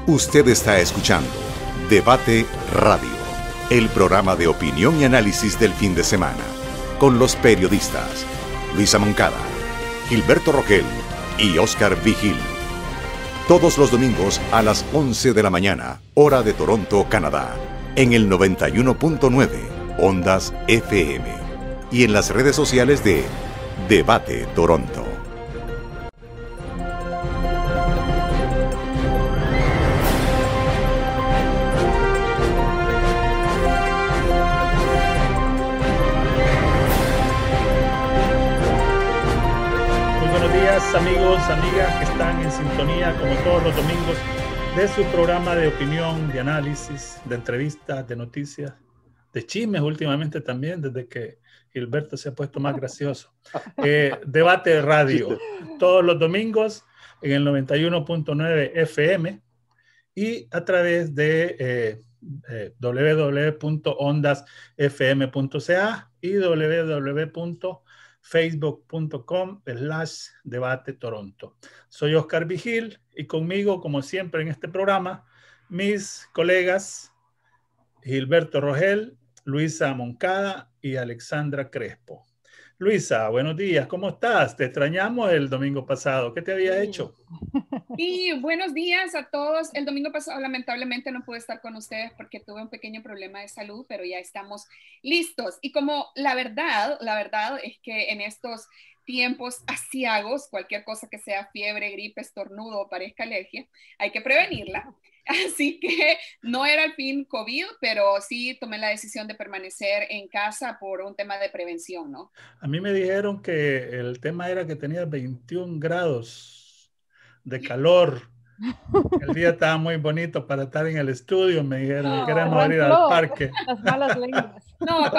Usted está escuchando Debate Radio, el programa de opinión y análisis del fin de semana, con los periodistas Luisa Moncada, Gilberto Rogel y Oscar Vigil. Todos los domingos a las 11 de la mañana, hora de Toronto, Canadá, en el 91.9 Ondas FM y en las redes sociales de Debate Toronto. Amigos, amigas que están en sintonía como todos los domingos de su programa de opinión, de análisis, de entrevistas, de noticias, de chismes últimamente también, desde que Gilberto se ha puesto más gracioso. Debate Radio, todos los domingos en el 91.9 FM y a través de www.ondasfm.ca y www.facebook.com/Debate Toronto. Soy Oscar Vigil y conmigo, como siempre en este programa, mis colegas Gilberto Rogel, Luisa Moncada y Alexandra Crespo. Luisa, buenos días, ¿cómo estás? Te extrañamos el domingo pasado. ¿Qué te había hecho? Y buenos días a todos. El domingo pasado lamentablemente no pude estar con ustedes porque tuve un pequeño problema de salud, pero ya estamos listos. Y como la verdad es que en estos tiempos aciagos, cualquier cosa que sea fiebre, gripe, estornudo o parezca alergia, hay que prevenirla. Así que no era al fin COVID, pero sí tomé la decisión de permanecer en casa por un tema de prevención, ¿no? A mí me dijeron que el tema era que tenía 21 grados de calor. El día estaba muy bonito para estar en el estudio, me dijeron, queremos ir al parque. Las malas lenguas. No,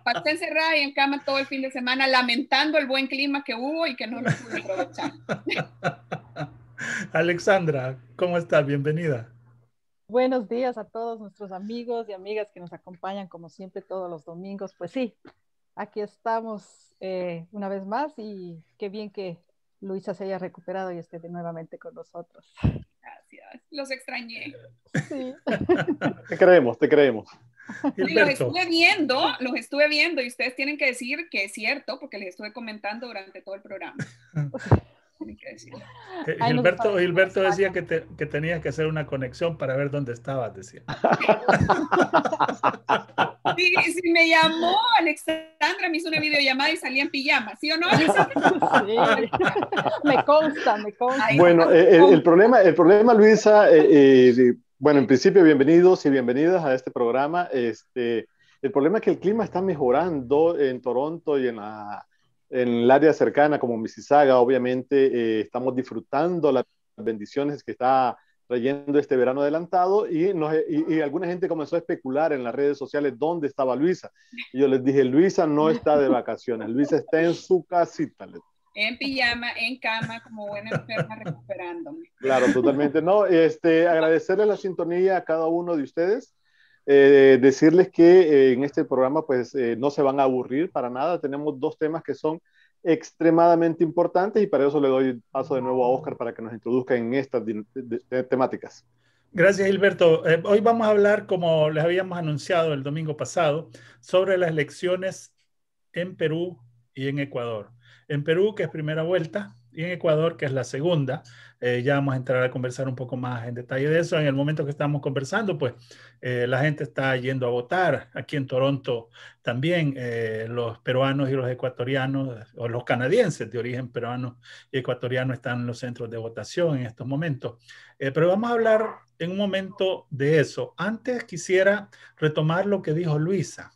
pasé encerrada y en cama todo el fin de semana, lamentando el buen clima que hubo y que no lo pude aprovechar. Alexandra, ¿cómo estás? Bienvenida. Buenos días a todos nuestros amigos y amigas que nos acompañan como siempre todos los domingos. Pues sí, aquí estamos una vez más y qué bien que Luisa se haya recuperado y esté nuevamente con nosotros. Gracias, los extrañé. Sí. Te creemos. Sí, los estuve viendo y ustedes tienen que decir que es cierto porque les estuve comentando durante todo el programa. Tienen que decirlo. Gilberto decía que tenías que hacer una conexión para ver dónde estabas, decía. Sí, me llamó Alexandra, me hizo una videollamada y salía en pijama, ¿sí o no? Sí, me consta. Bueno, el problema, Luisa, bueno, en principio bienvenidos y bienvenidas a este programa. El problema es que el clima está mejorando en Toronto y en el área cercana como Mississauga. Obviamente estamos disfrutando las bendiciones que está trayendo este verano adelantado y alguna gente comenzó a especular en las redes sociales dónde estaba Luisa. Y yo les dije, Luisa no está de vacaciones, Luisa está en su casita. En pijama, en cama, como buena enferma recuperándome. Claro, totalmente. No, agradecerles la sintonía a cada uno de ustedes. Decirles que en este programa pues no se van a aburrir para nada. Tenemos dos temas que son extremadamente importantes y para eso le doy paso de nuevo a Oscar para que nos introduzca en estas temáticas. Gracias, Gilberto. Hoy vamos a hablar, como les habíamos anunciado el domingo pasado, sobre las elecciones en Perú y en Ecuador. En Perú, que es primera vuelta, y en Ecuador, que es la segunda. Ya vamos a entrar a conversar un poco más en detalle de eso. En el momento que estamos conversando, pues la gente está yendo a votar. Aquí en Toronto también los peruanos y los ecuatorianos, o los canadienses de origen peruano y ecuatoriano, están en los centros de votación en estos momentos. Pero vamos a hablar en un momento de eso. Antes quisiera retomar lo que dijo Luisa.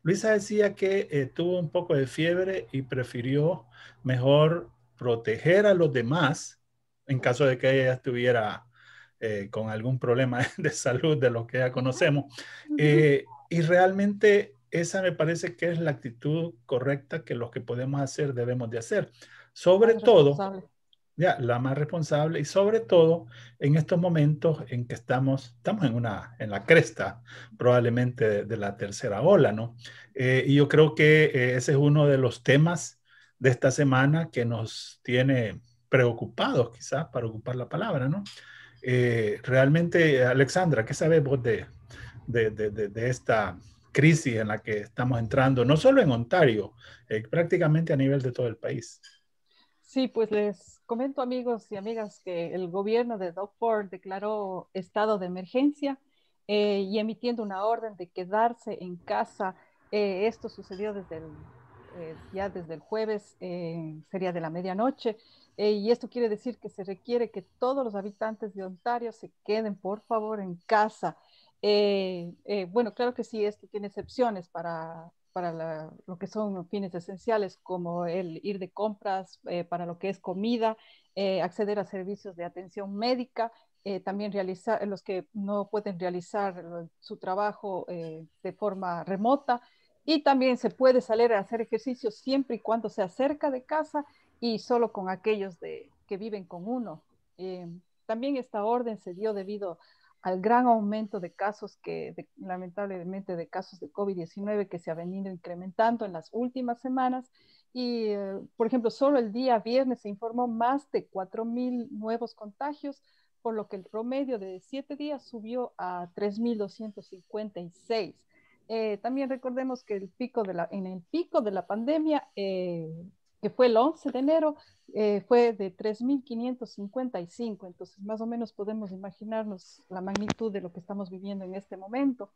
Luisa decía que tuvo un poco de fiebre y prefirió mejor proteger a los demás en caso de que ella estuviera con algún problema de salud de los que ya conocemos. Y realmente esa me parece que es la actitud correcta que los que podemos hacer debemos de hacer. Sobre todo, la más responsable y sobre todo en estos momentos en que estamos en la cresta probablemente de la tercera ola, ¿no? Y yo creo que ese es uno de los temas de esta semana que nos tiene preocupados, quizás, para ocupar la palabra, ¿no? Realmente, Alexandra, ¿qué sabes vos de esta crisis en la que estamos entrando, no solo en Ontario, prácticamente a nivel de todo el país? Sí, pues les comento, amigos y amigas, que el gobierno de Doug Ford declaró estado de emergencia y emitiendo una orden de quedarse en casa. Esto sucedió ya desde el jueves, sería de la medianoche, y esto quiere decir que se requiere que todos los habitantes de Ontario se queden, por favor, en casa. Bueno, claro que sí, esto tiene excepciones para lo que son fines esenciales, como el ir de compras, para lo que es comida, acceder a servicios de atención médica, también realizar, los que no pueden realizar su trabajo de forma remota, y también se puede salir a hacer ejercicio siempre y cuando sea cerca de casa y solo con aquellos que viven con uno. Eh, También esta orden se dio debido al gran aumento de casos lamentablemente, de casos de COVID-19 que se ha venido incrementando en las últimas semanas. Y, por ejemplo, solo el día viernes se informó más de 4.000 nuevos contagios, por lo que el promedio de 7 días subió a 3.256. También recordemos que en el pico de la pandemia, que fue el 11 de enero, fue de 3.555. Entonces, más o menos podemos imaginarnos la magnitud de lo que estamos viviendo en este momento.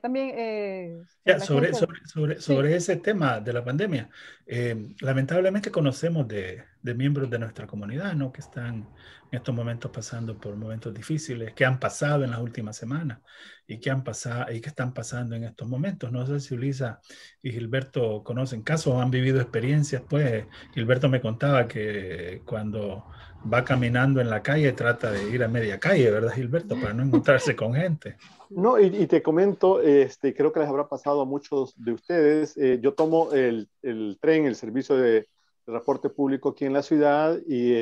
También Ya, la sobre, agencia... sobre, sobre, Sí, sobre ese tema de la pandemia, lamentablemente conocemos de miembros de nuestra comunidad, ¿no? Que están en estos momentos pasando por momentos difíciles, que han pasado en las últimas semanas y que han pasado y que están pasando en estos momentos. No sé si Ulisa y Gilberto conocen casos o han vivido experiencias. Pues Gilberto me contaba que cuando va caminando en la calle trata de ir a media calle, ¿verdad, Gilberto? Para no encontrarse con gente. No, y te comento, creo que les habrá pasado a muchos de ustedes. Yo tomo el tren, el servicio de transporte público aquí en la ciudad, y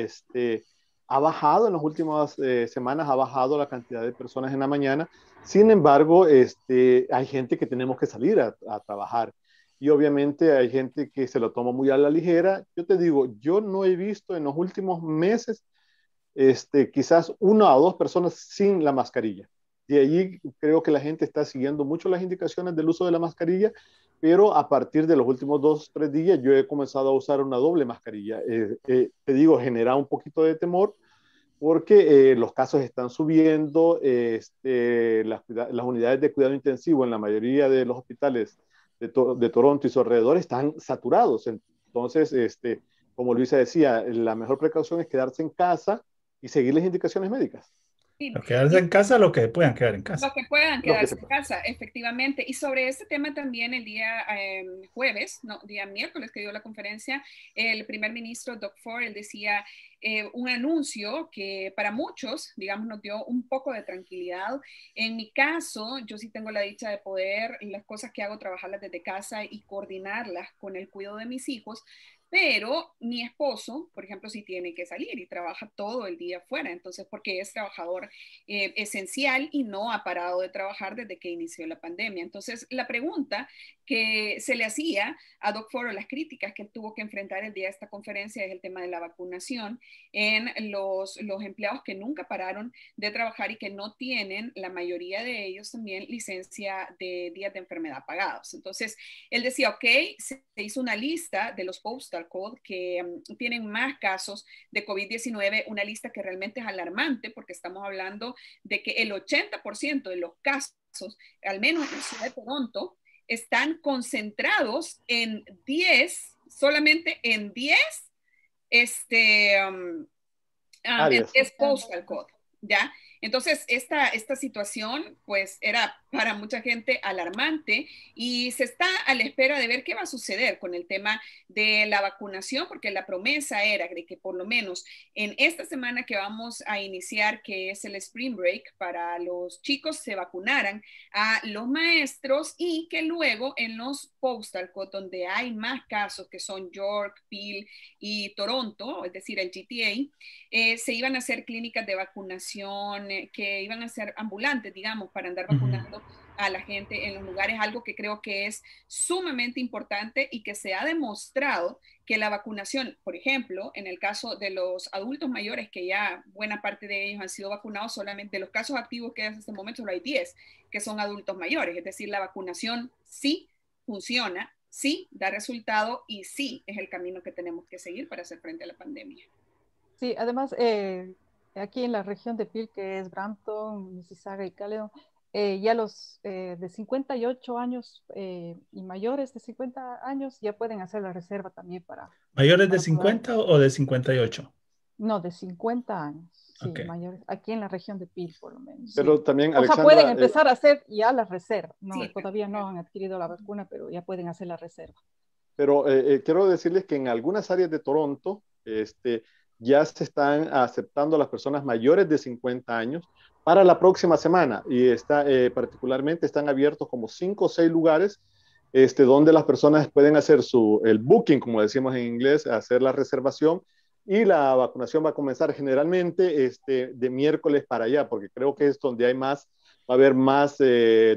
ha bajado en las últimas semanas, ha bajado la cantidad de personas en la mañana. Sin embargo, hay gente que tenemos que salir a trabajar, y obviamente hay gente que se lo toma muy a la ligera. Yo te digo, yo no he visto en los últimos meses quizás una o dos personas sin la mascarilla. De allí creo que la gente está siguiendo mucho las indicaciones del uso de la mascarilla, pero a partir de los últimos 2 o 3 días yo he comenzado a usar una doble mascarilla. Te digo, genera un poquito de temor porque los casos están subiendo, las unidades de cuidado intensivo en la mayoría de los hospitales de Toronto y su alrededor están saturados. Entonces, como Luisa decía, la mejor precaución es quedarse en casa y seguir las indicaciones médicas. Sí, Los quedarse en casa, los que puedan quedar en casa. los que puedan Lo que quedarse en casa, efectivamente. Y sobre este tema también el día jueves, no, día miércoles que dio la conferencia, el primer ministro Doug Ford, él decía un anuncio que para muchos, digamos, nos dio un poco de tranquilidad. En mi caso, yo sí tengo la dicha de poder, las cosas que hago, trabajarlas desde casa y coordinarlas con el cuidado de mis hijos. Pero mi esposo, por ejemplo, sí tiene que salir y trabaja todo el día afuera, entonces porque es trabajador esencial y no ha parado de trabajar desde que inició la pandemia. Entonces, la pregunta que se le hacía a Doug Ford, las críticas que él tuvo que enfrentar el día de esta conferencia, es el tema de la vacunación en los empleados que nunca pararon de trabajar y que no tienen, la mayoría de ellos también, licencia de días de enfermedad pagados. Entonces, él decía, ok, se hizo una lista de los postal code que tienen más casos de COVID-19, una lista que realmente es alarmante porque estamos hablando de que el 80% de los casos, al menos en la ciudad de Toronto, están concentrados en 10, solamente en 10 es postal code, ¿ya? Entonces, esta situación, pues, era para mucha gente alarmante y se está a la espera de ver qué va a suceder con el tema de la vacunación, porque la promesa era de que por lo menos en esta semana que vamos a iniciar, que es el Spring Break, para los chicos se vacunaran a los maestros y que luego en los postal code, donde hay más casos, que son York, Peel y Toronto, es decir, el GTA, se iban a hacer clínicas de vacunación que iban a ser ambulantes, digamos, para andar vacunando a la gente en los lugares, algo que creo que es sumamente importante y que se ha demostrado que la vacunación, por ejemplo, en el caso de los adultos mayores, que ya buena parte de ellos han sido vacunados, solamente de los casos activos que hay hasta este momento solo hay 10 que son adultos mayores, es decir, la vacunación sí funciona, sí da resultado y sí es el camino que tenemos que seguir para hacer frente a la pandemia. Sí, además, aquí en la región de Peel, que es Brampton, Mississauga y Caledon, ya los de 58 años y mayores de 50 años ya pueden hacer la reserva también ¿Mayores de para 50 o de 58? No, de 50 años, sí, Okay. mayores, aquí en la región de Peel por lo menos. Pero sí. también, O Alexandra, sea, pueden empezar a hacer ya la reserva. No, Sí, todavía no han adquirido la vacuna, pero ya pueden hacer la reserva. Pero quiero decirles que en algunas áreas de Toronto ya se están aceptando a las personas mayores de 50 años para la próxima semana y particularmente están abiertos como 5 o 6 lugares donde las personas pueden hacer el booking, como decimos en inglés, hacer la reservación y la vacunación va a comenzar generalmente de miércoles para allá, porque creo que es donde va a haber más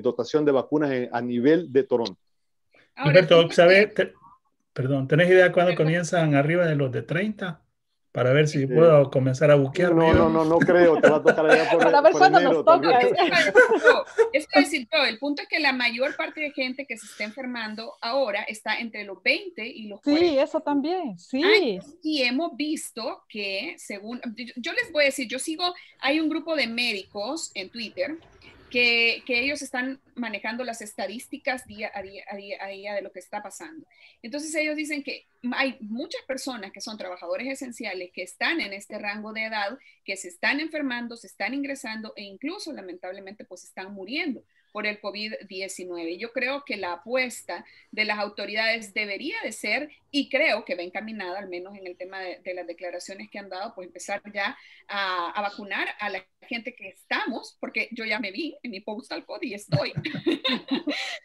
dotación de vacunas a nivel de Toronto. Ahora, Alberto, perdón, ¿tenés idea cuándo comienzan arriba de los de 30? Para ver si puedo comenzar a buquear. No creo, te va a tocar allá por enero. Eso es decir, el punto es que la mayor parte de gente que se está enfermando ahora está entre los 20 y los 40. Sí, eso también, sí. Y hemos visto que, según, yo les voy a decir, hay un grupo de médicos en Twitter que ellos están manejando las estadísticas día a día de lo que está pasando. Entonces ellos dicen que hay muchas personas que son trabajadores esenciales que están en este rango de edad, que se están enfermando, se están ingresando e incluso lamentablemente pues están muriendo por el COVID-19. Yo creo que la apuesta de las autoridades debería de ser, y creo que va encaminada, al menos en el tema de las declaraciones que han dado, pues empezar ya a vacunar a la gente que estamos, porque yo ya me vi en mi postal code y estoy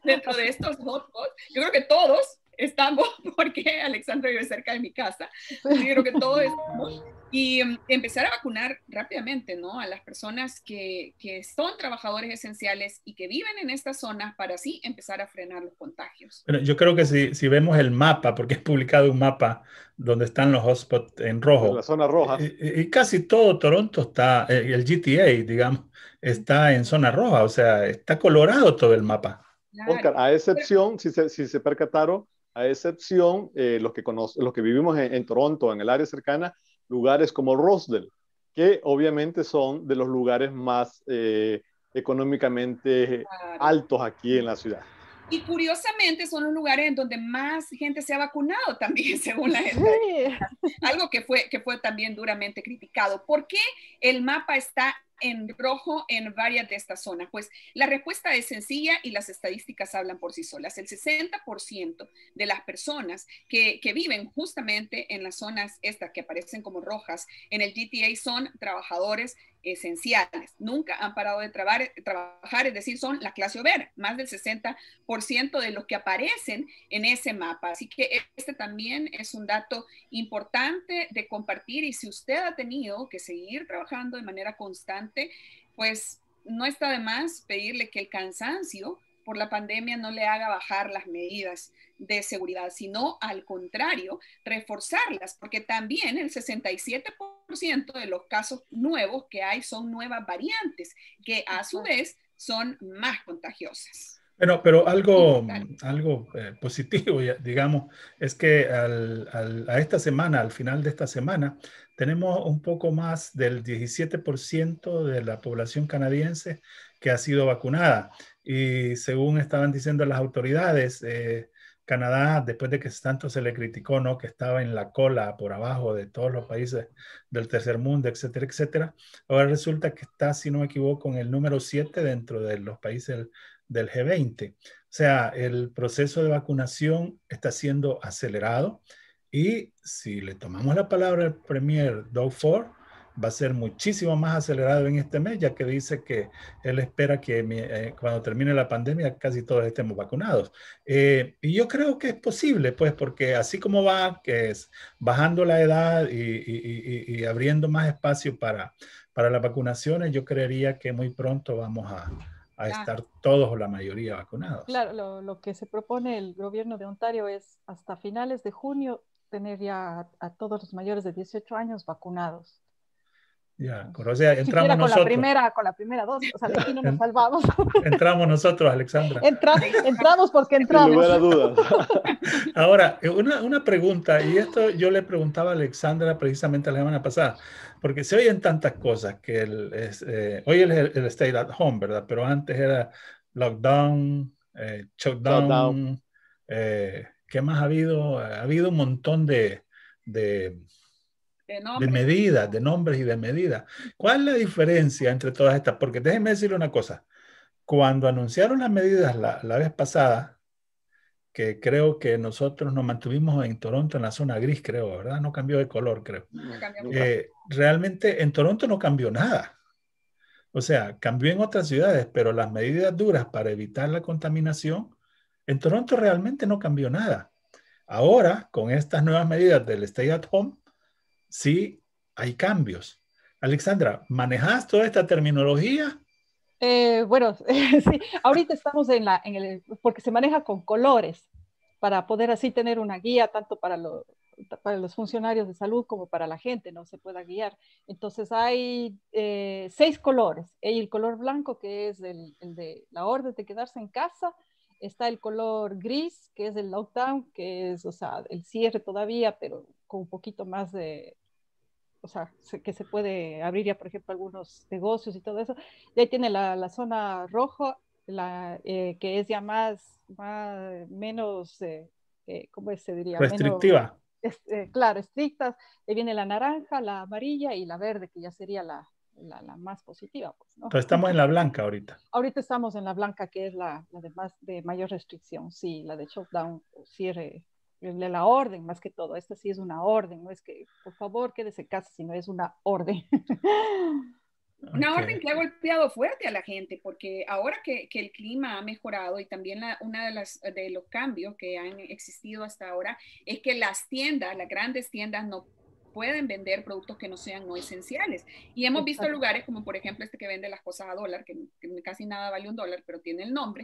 dentro de estos hotspots. Yo creo que todos estamos, porque Alexandra vive cerca de mi casa, yo creo que todos estamos, y empezar a vacunar rápidamente, ¿no? A las personas que son trabajadores esenciales y que viven en estas zonas para así empezar a frenar los contagios. Bueno, yo creo que si vemos el mapa, porque es publicado un mapa donde están los hotspots en rojo. En la zona roja. Y casi todo Toronto está, el GTA, digamos, está en zona roja, o sea, está colorado todo el mapa. Claro. Oscar, a excepción, si se percataron, a excepción los que vivimos en Toronto, en el área cercana, lugares como Rosedale, que obviamente son de los lugares más económicamente altos aquí en la ciudad. Y curiosamente son los lugares en donde más gente se ha vacunado también, según la gente. Sí. Algo que fue también duramente criticado. ¿Por qué el mapa está en rojo en varias de estas zonas? Pues la respuesta es sencilla y las estadísticas hablan por sí solas. El 60% de las personas que viven justamente en las zonas estas que aparecen como rojas en el GTA son trabajadores esenciales. Nunca han parado de trabajar, es decir, son la clase obrera, más del 60% de los que aparecen en ese mapa. Así que este también es un dato importante de compartir, y si usted ha tenido que seguir trabajando de manera constante, pues no está de más pedirle que el cansancio por la pandemia no le haga bajar las medidas de seguridad, sino al contrario, reforzarlas, porque también el 67% de los casos nuevos que hay son nuevas variantes, que a su vez son más contagiosas. Bueno, pero algo positivo, digamos, es que a esta semana, al final de esta semana, tenemos un poco más del 17% de la población canadiense que ha sido vacunada. Y según estaban diciendo las autoridades, Canadá, después de que tanto se le criticó, ¿no?, que estaba en la cola por abajo de todos los países del tercer mundo, etcétera, etcétera, ahora resulta que está, si no me equivoco, en el número 7 dentro de los países del G20. O sea, el proceso de vacunación está siendo acelerado, y si le tomamos la palabra al premier Doug Ford, va a ser muchísimo más acelerado en este mes, ya que dice que él espera que cuando termine la pandemia casi todos estemos vacunados. Y yo creo que es posible, pues, porque así como va, que es bajando la edad y abriendo más espacio para las vacunaciones, yo creería que muy pronto vamos a estar todos o la mayoría vacunados. Claro, lo que se propone el gobierno de Ontario es hasta finales de junio tener ya a todos los mayores de 18 años vacunados. Ya, o sea, entramos siquiera nosotros. Con la primera dosis, o sea, aquí no nos salvamos. Entramos nosotros, Alexandra. Entramos porque entramos. Sin lugar a dudas. Ahora, una pregunta, y esto yo le preguntaba a Alexandra precisamente la semana pasada, porque se oyen tantas cosas, que hoy es el stay at home, ¿verdad? Pero antes era lockdown, shutdown, ¿qué más ha habido? Ha habido un montón de medidas, de nombres y de medidas. ¿Cuál es la diferencia entre todas estas? Porque déjenme decirle una cosa. Cuando anunciaron las medidas la vez pasada, que creo que nosotros nos mantuvimos en Toronto en la zona gris, creo, ¿verdad? No cambió de color, creo. Realmente en Toronto no cambió nada. O sea, cambió en otras ciudades, pero las medidas duras para evitar la contaminación, en Toronto realmente no cambió nada. Ahora, con estas nuevas medidas del stay at home, sí hay cambios. Alexandra, ¿manejas toda esta terminología? Bueno, sí, ahorita estamos porque se maneja con colores, para poder así tener una guía tanto para los funcionarios de salud como para la gente, no se pueda guiar. Entonces hay 6 colores. Hay el color blanco, que es el de la orden de quedarse en casa. Está el color gris, que es el lockdown, que es, o sea, el cierre todavía, pero con un poquito más o sea, que se puede abrir ya, por ejemplo, algunos negocios y todo eso. Y ahí tiene la zona roja, que es ya menos, ¿cómo se diría? Restrictiva. Claro, estrictas. Ahí viene la naranja, la amarilla y la verde, que ya sería la más positiva, pues, ¿no? Entonces estamos en la blanca ahorita. Ahorita estamos en la blanca, que es la de mayor restricción, sí, la de shutdown, cierre, de la orden más que todo. Esta sí es una orden, no es que por favor quédese en casa, sino es una orden. Una orden que ha golpeado fuerte a la gente, porque ahora que el clima ha mejorado y también una de los cambios que han existido hasta ahora es que las grandes tiendas no pueden vender productos que no sean no esenciales. Y hemos visto lugares como por ejemplo este que vende las cosas a $1, que casi nada vale $1, pero tiene el nombre,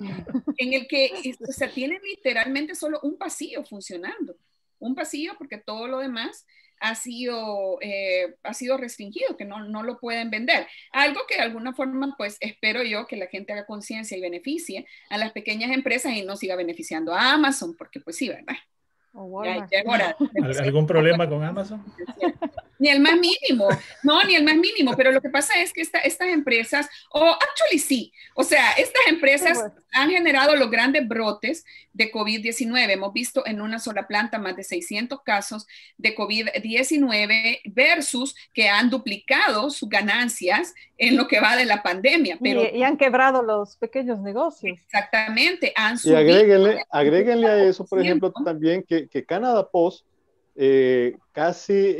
en el que se tiene literalmente solo un pasillo funcionando. Un pasillo porque todo lo demás ha sido restringido, que no lo pueden vender. Algo que de alguna forma, pues espero yo que la gente haga conciencia y beneficie a las pequeñas empresas y no siga beneficiando a Amazon, porque pues sí, ¿verdad? ¿Algún problema con Amazon? Ni el más mínimo, no, ni el más mínimo, pero lo que pasa es que estas empresas, actually sí, o sea, estas empresas han generado los grandes brotes de COVID-19. Hemos visto en una sola planta más de 600 casos de COVID-19 versus que han duplicado sus ganancias en lo que va de la pandemia. Pero, y han quebrado los pequeños negocios. Exactamente, han subido. Y agréguenle a eso, por ejemplo, también que Canada Post casi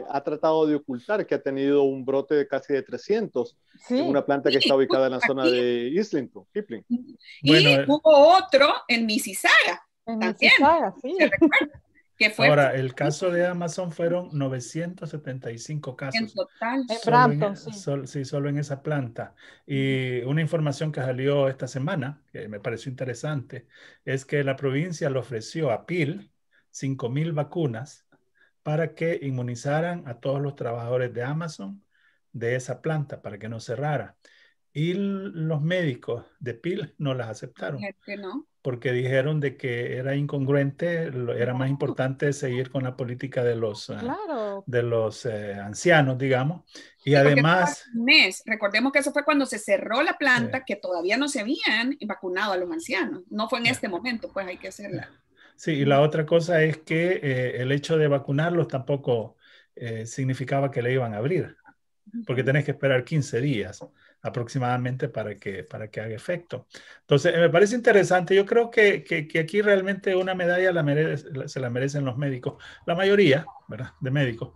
ha tratado de ocultar que ha tenido un brote de casi de 300 en una planta que está ubicada en la zona de Islington, Kipling. Y hubo otro en Mississauga. Mississauga, sí. Ahora, el caso de Amazon fueron 975 casos. En total. En Brampton, sí. Solo en esa planta. Y una información que salió esta semana, que me pareció interesante, es que la provincia le ofreció a Peel 5,000 vacunas para que inmunizaran a todos los trabajadores de Amazon de esa planta para que no cerrara. Y los médicos de Peel no las aceptaron. No. Porque dijeron de que era incongruente, era más importante seguir con la política de los ancianos, digamos. Y además... Recordemos que eso fue cuando se cerró la planta, que todavía no se habían vacunado a los ancianos. No fue en este momento, pues hay que hacerla. Sí, y la otra cosa es que el hecho de vacunarlos tampoco significaba que le iban a abrir, porque tenés que esperar 15 días aproximadamente para que haga efecto. Entonces, me parece interesante. Yo creo que aquí realmente una medalla se la merecen los médicos, la mayoría, ¿verdad?, de médicos,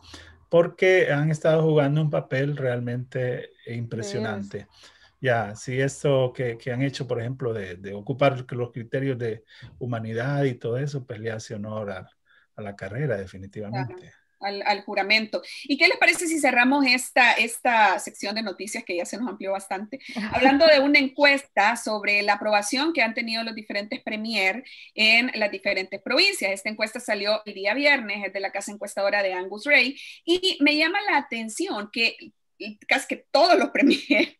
porque han estado jugando un papel realmente impresionante. Ya, si esto que han hecho, por ejemplo, de ocupar los criterios de humanidad y todo eso, pues le hace honor a la carrera, definitivamente. Claro. Al juramento. ¿Y qué les parece si cerramos esta sección de noticias que ya se nos amplió bastante? Hablando de una encuesta sobre la aprobación que han tenido los diferentes premier en las diferentes provincias. Esta encuesta salió el día viernes, es de la casa encuestadora de Angus Ray, y me llama la atención que casi que todos los premier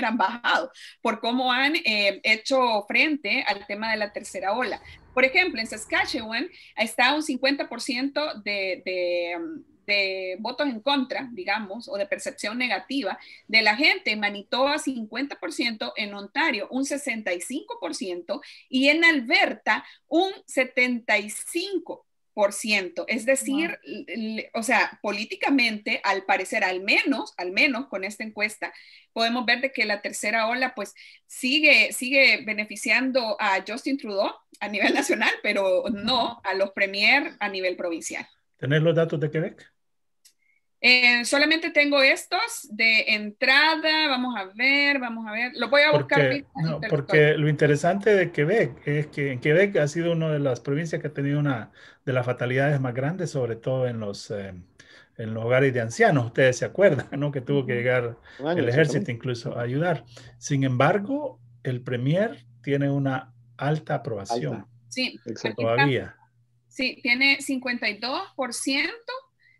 han bajado por cómo han hecho frente al tema de la tercera ola. Por ejemplo, en Saskatchewan está un 50% de votos en contra, digamos, o de percepción negativa de la gente. En Manitoba, 50%, en Ontario, un 65%, y en Alberta, un 75%. Es decir, o sea, políticamente, al parecer, al menos con esta encuesta, podemos ver de que la tercera ola pues sigue beneficiando a Justin Trudeau a nivel nacional, pero no a los premier a nivel provincial. ¿Tenés los datos de Quebec? Solamente tengo estos de entrada, vamos a ver, lo voy a buscar. Porque lo interesante de Quebec es que en Quebec ha sido una de las provincias que ha tenido una de las fatalidades más grandes, sobre todo en los hogares de ancianos. Ustedes se acuerdan, ¿no? Que tuvo que llegar el ejército incluso a ayudar. Sin embargo, el premier tiene una alta aprobación. Sí, todavía. Sí, tiene 52%.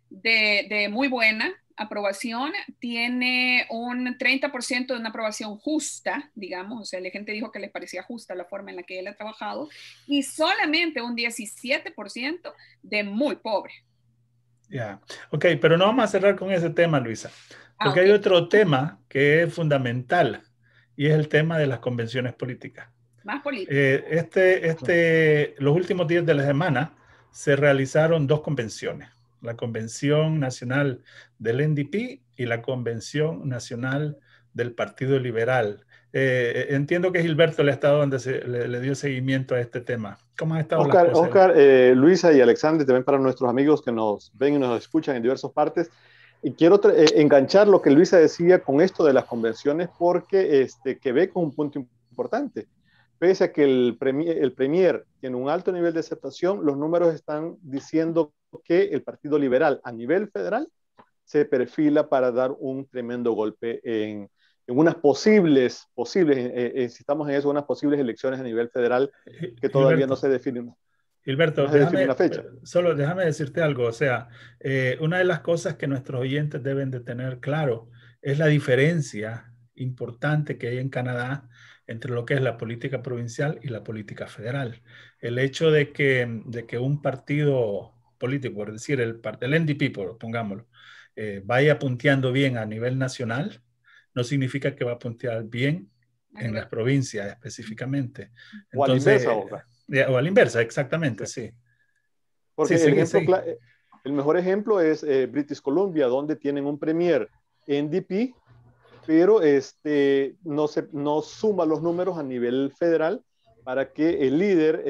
De muy buena aprobación, tiene un 30% de una aprobación justa, digamos, o sea, la gente dijo que les parecía justa la forma en la que él ha trabajado, y solamente un 17% de muy pobre. Ya, ok, pero no vamos a cerrar con ese tema, Luisa, porque hay otro tema que es fundamental, y es el tema de las convenciones políticas. Más políticas. Los últimos días de la semana se realizaron dos convenciones. La Convención Nacional del NDP y la Convención Nacional del Partido Liberal. Entiendo que Gilberto le dio seguimiento a este tema. ¿Cómo ha estado las cosas? Oscar, Luisa y Alexander, también para nuestros amigos que nos ven y nos escuchan en diversas partes. Y quiero enganchar lo que Luisa decía con esto de las convenciones, porque Quebec es un punto importante. Pese a que el premier tiene un alto nivel de aceptación, los números están diciendo que el Partido Liberal a nivel federal se perfila para dar un tremendo golpe en unas posibles, si estamos en eso, unas posibles elecciones a nivel federal que todavía no se definen. Gilberto, déjame decirte algo. O sea, una de las cosas que nuestros oyentes deben de tener claro es la diferencia importante que hay en Canadá entre lo que es la política provincial y la política federal. El hecho de que un partido político, por decir el NDP, pongámoslo, vaya punteando bien a nivel nacional, no significa que va a puntear bien en las provincias específicamente. Entonces, o a la inversa, exactamente, sí. Porque el mejor ejemplo es British Columbia, donde tienen un premier NDP, pero no suma los números a nivel federal para que el líder,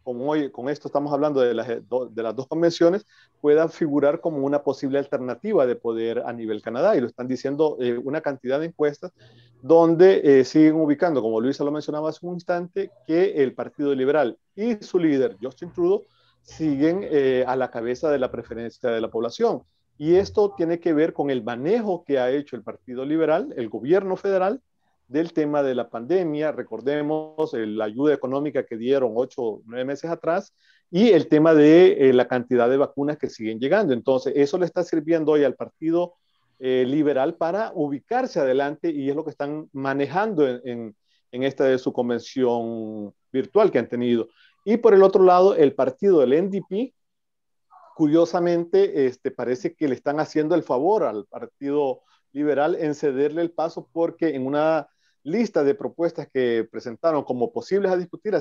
como hoy con esto estamos hablando de las dos convenciones, pueda figurar como una posible alternativa de poder a nivel Canadá. Y lo están diciendo una cantidad de encuestas donde siguen ubicando, como Luisa lo mencionaba hace un instante, que el Partido Liberal y su líder, Justin Trudeau, siguen a la cabeza de la preferencia de la población. Y esto tiene que ver con el manejo que ha hecho el Partido Liberal, el gobierno federal, del tema de la pandemia. Recordemos la ayuda económica que dieron 8 o 9 meses atrás y el tema de la cantidad de vacunas que siguen llegando. Entonces, eso le está sirviendo hoy al Partido Liberal para ubicarse adelante y es lo que están manejando en esta de su convención virtual que han tenido. Y por el otro lado, el partido del NDP, curiosamente, parece que le están haciendo el favor al Partido Liberal en cederle el paso porque en una lista de propuestas que presentaron como posibles a discutir,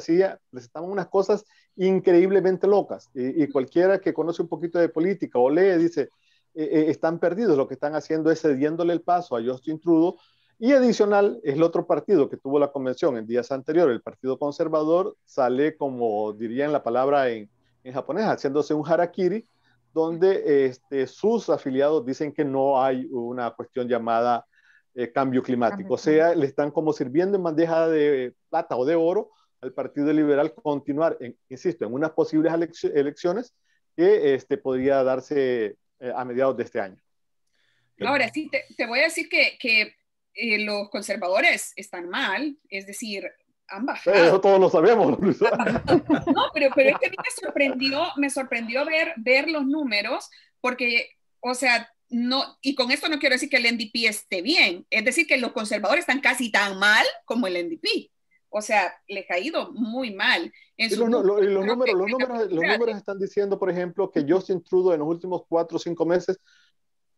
presentaban unas cosas increíblemente locas y cualquiera que conoce un poquito de política o lee dice, están perdidos, lo que están haciendo es cediéndole el paso a Justin Trudeau. Y adicional, es el otro partido que tuvo la convención en días anteriores, el Partido Conservador, sale como dirían la palabra en japonés, haciéndose un harakiri, donde sus afiliados dicen que no hay una cuestión llamada cambio climático. O sea, le están como sirviendo en bandeja de plata o de oro al Partido Liberal continuar, insisto, en unas posibles elecciones que podría darse a mediados de este año. Ahora sí, te voy a decir que los conservadores están mal, es decir, han bajado. Eso todos lo sabemos. No, pero es que a mí me sorprendió ver los números, porque, o sea, no, y con esto no quiero decir que el NDP esté bien, es decir, que los conservadores están casi tan mal como el NDP. O sea, les ha ido muy mal. Los números están diciendo, por ejemplo, que Justin Trudeau en los últimos 4 o 5 meses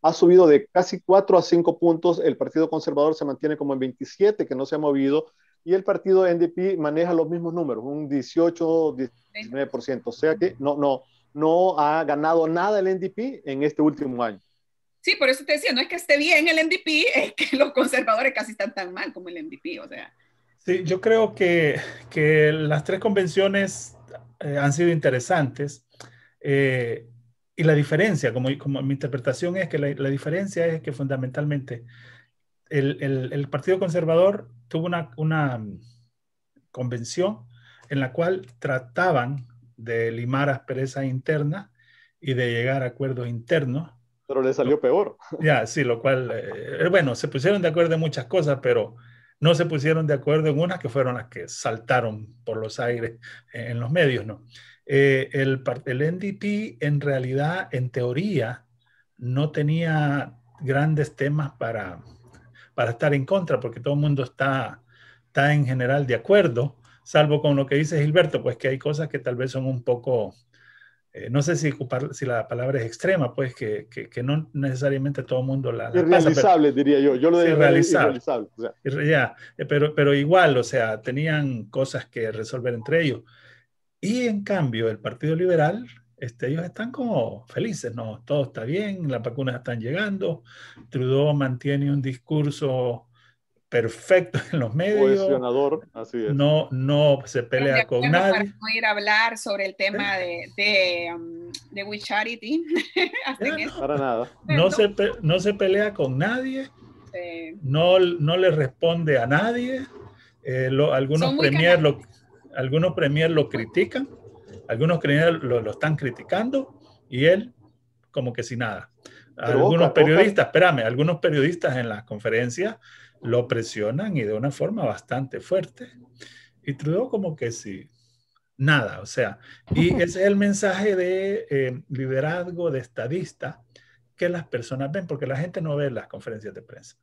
ha subido de casi 4 a 5 puntos. El Partido Conservador se mantiene como en 27, que no se ha movido, y el partido NDP maneja los mismos números, un 18, 19%. O sea que no ha ganado nada el NDP en este último año. Sí, por eso te decía, no es que esté bien el NDP, es que los conservadores casi están tan mal como el NDP, o sea. Sí, yo creo que las 3 convenciones han sido interesantes, y la diferencia, como mi interpretación es que la diferencia es que fundamentalmente el Partido Conservador tuvo una convención en la cual trataban de limar asperezas internas y de llegar a acuerdos internos. Pero le salió peor. Ya, sí, lo cual, bueno, se pusieron de acuerdo en muchas cosas, pero no se pusieron de acuerdo en unas que fueron las que saltaron por los aires en los medios, ¿no? El NDP en realidad, en teoría, no tenía grandes temas para estar en contra, porque todo el mundo está en general de acuerdo, salvo con lo que dice Gilberto, pues que hay cosas que tal vez son un poco, no sé si la palabra es extrema, pues que no necesariamente todo el mundo la irrealizable, pasa, diría yo lo diría irrealizable. O sea. Pero igual, o sea, tenían cosas que resolver entre ellos. Y en cambio, el Partido Liberal, ellos están como felices, ¿no? Todo está bien, las vacunas están llegando, Trudeau mantiene un discurso perfecto en los medios. Cohesionador, así es. No se pelea con nadie. Para no ir a hablar sobre el tema de We Charity. Para nada. No se pelea con nadie, no le responde a nadie. Algunos premier lo critican, algunos premier lo están criticando, y él como que sin nada. Algunos periodistas en las conferencias lo presionan, y de una forma bastante fuerte, y Trudeau como que sí, nada, o sea, y ese es el mensaje de liderazgo, de estadista, que las personas ven, porque la gente no ve las conferencias de prensa,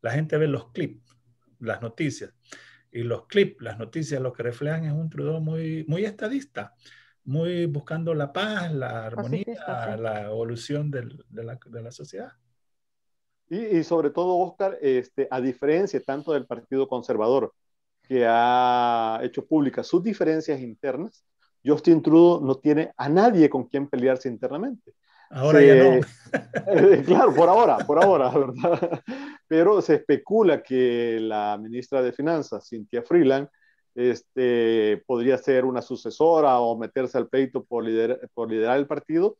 la gente ve los clips, las noticias, y los clips, las noticias, lo que reflejan es un Trudeau muy, muy estadista, muy buscando la paz, la armonía, sí, la evolución de la sociedad. Y sobre todo, Oscar, a diferencia tanto del Partido Conservador, que ha hecho públicas sus diferencias internas, Justin Trudeau no tiene a nadie con quien pelearse internamente. Ahora ya no. Claro, por ahora, ¿verdad? Pero se especula que la ministra de Finanzas, Cynthia Freeland, podría ser una sucesora o meterse al pleito por liderar el partido,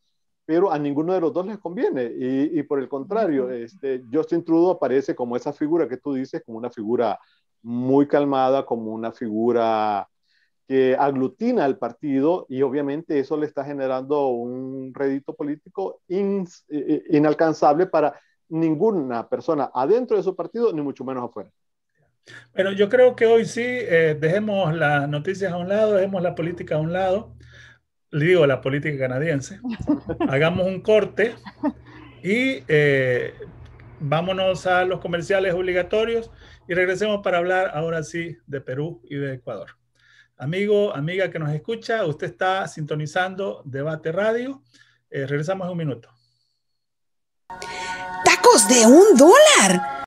pero a ninguno de los dos les conviene. Y por el contrario, Justin Trudeau aparece como esa figura que tú dices, como una figura muy calmada, como una figura que aglutina al partido, y obviamente eso le está generando un rédito político inalcanzable para ninguna persona adentro de su partido, ni mucho menos afuera. Bueno, yo creo que hoy sí, dejemos las noticias a un lado, dejemos la política a un lado, le digo la política canadiense, hagamos un corte y vámonos a los comerciales obligatorios y regresemos para hablar ahora sí de Perú y de Ecuador. Amigo, amiga que nos escucha, usted está sintonizando Debate Radio. Regresamos en un minuto. ¡Tacos de $1!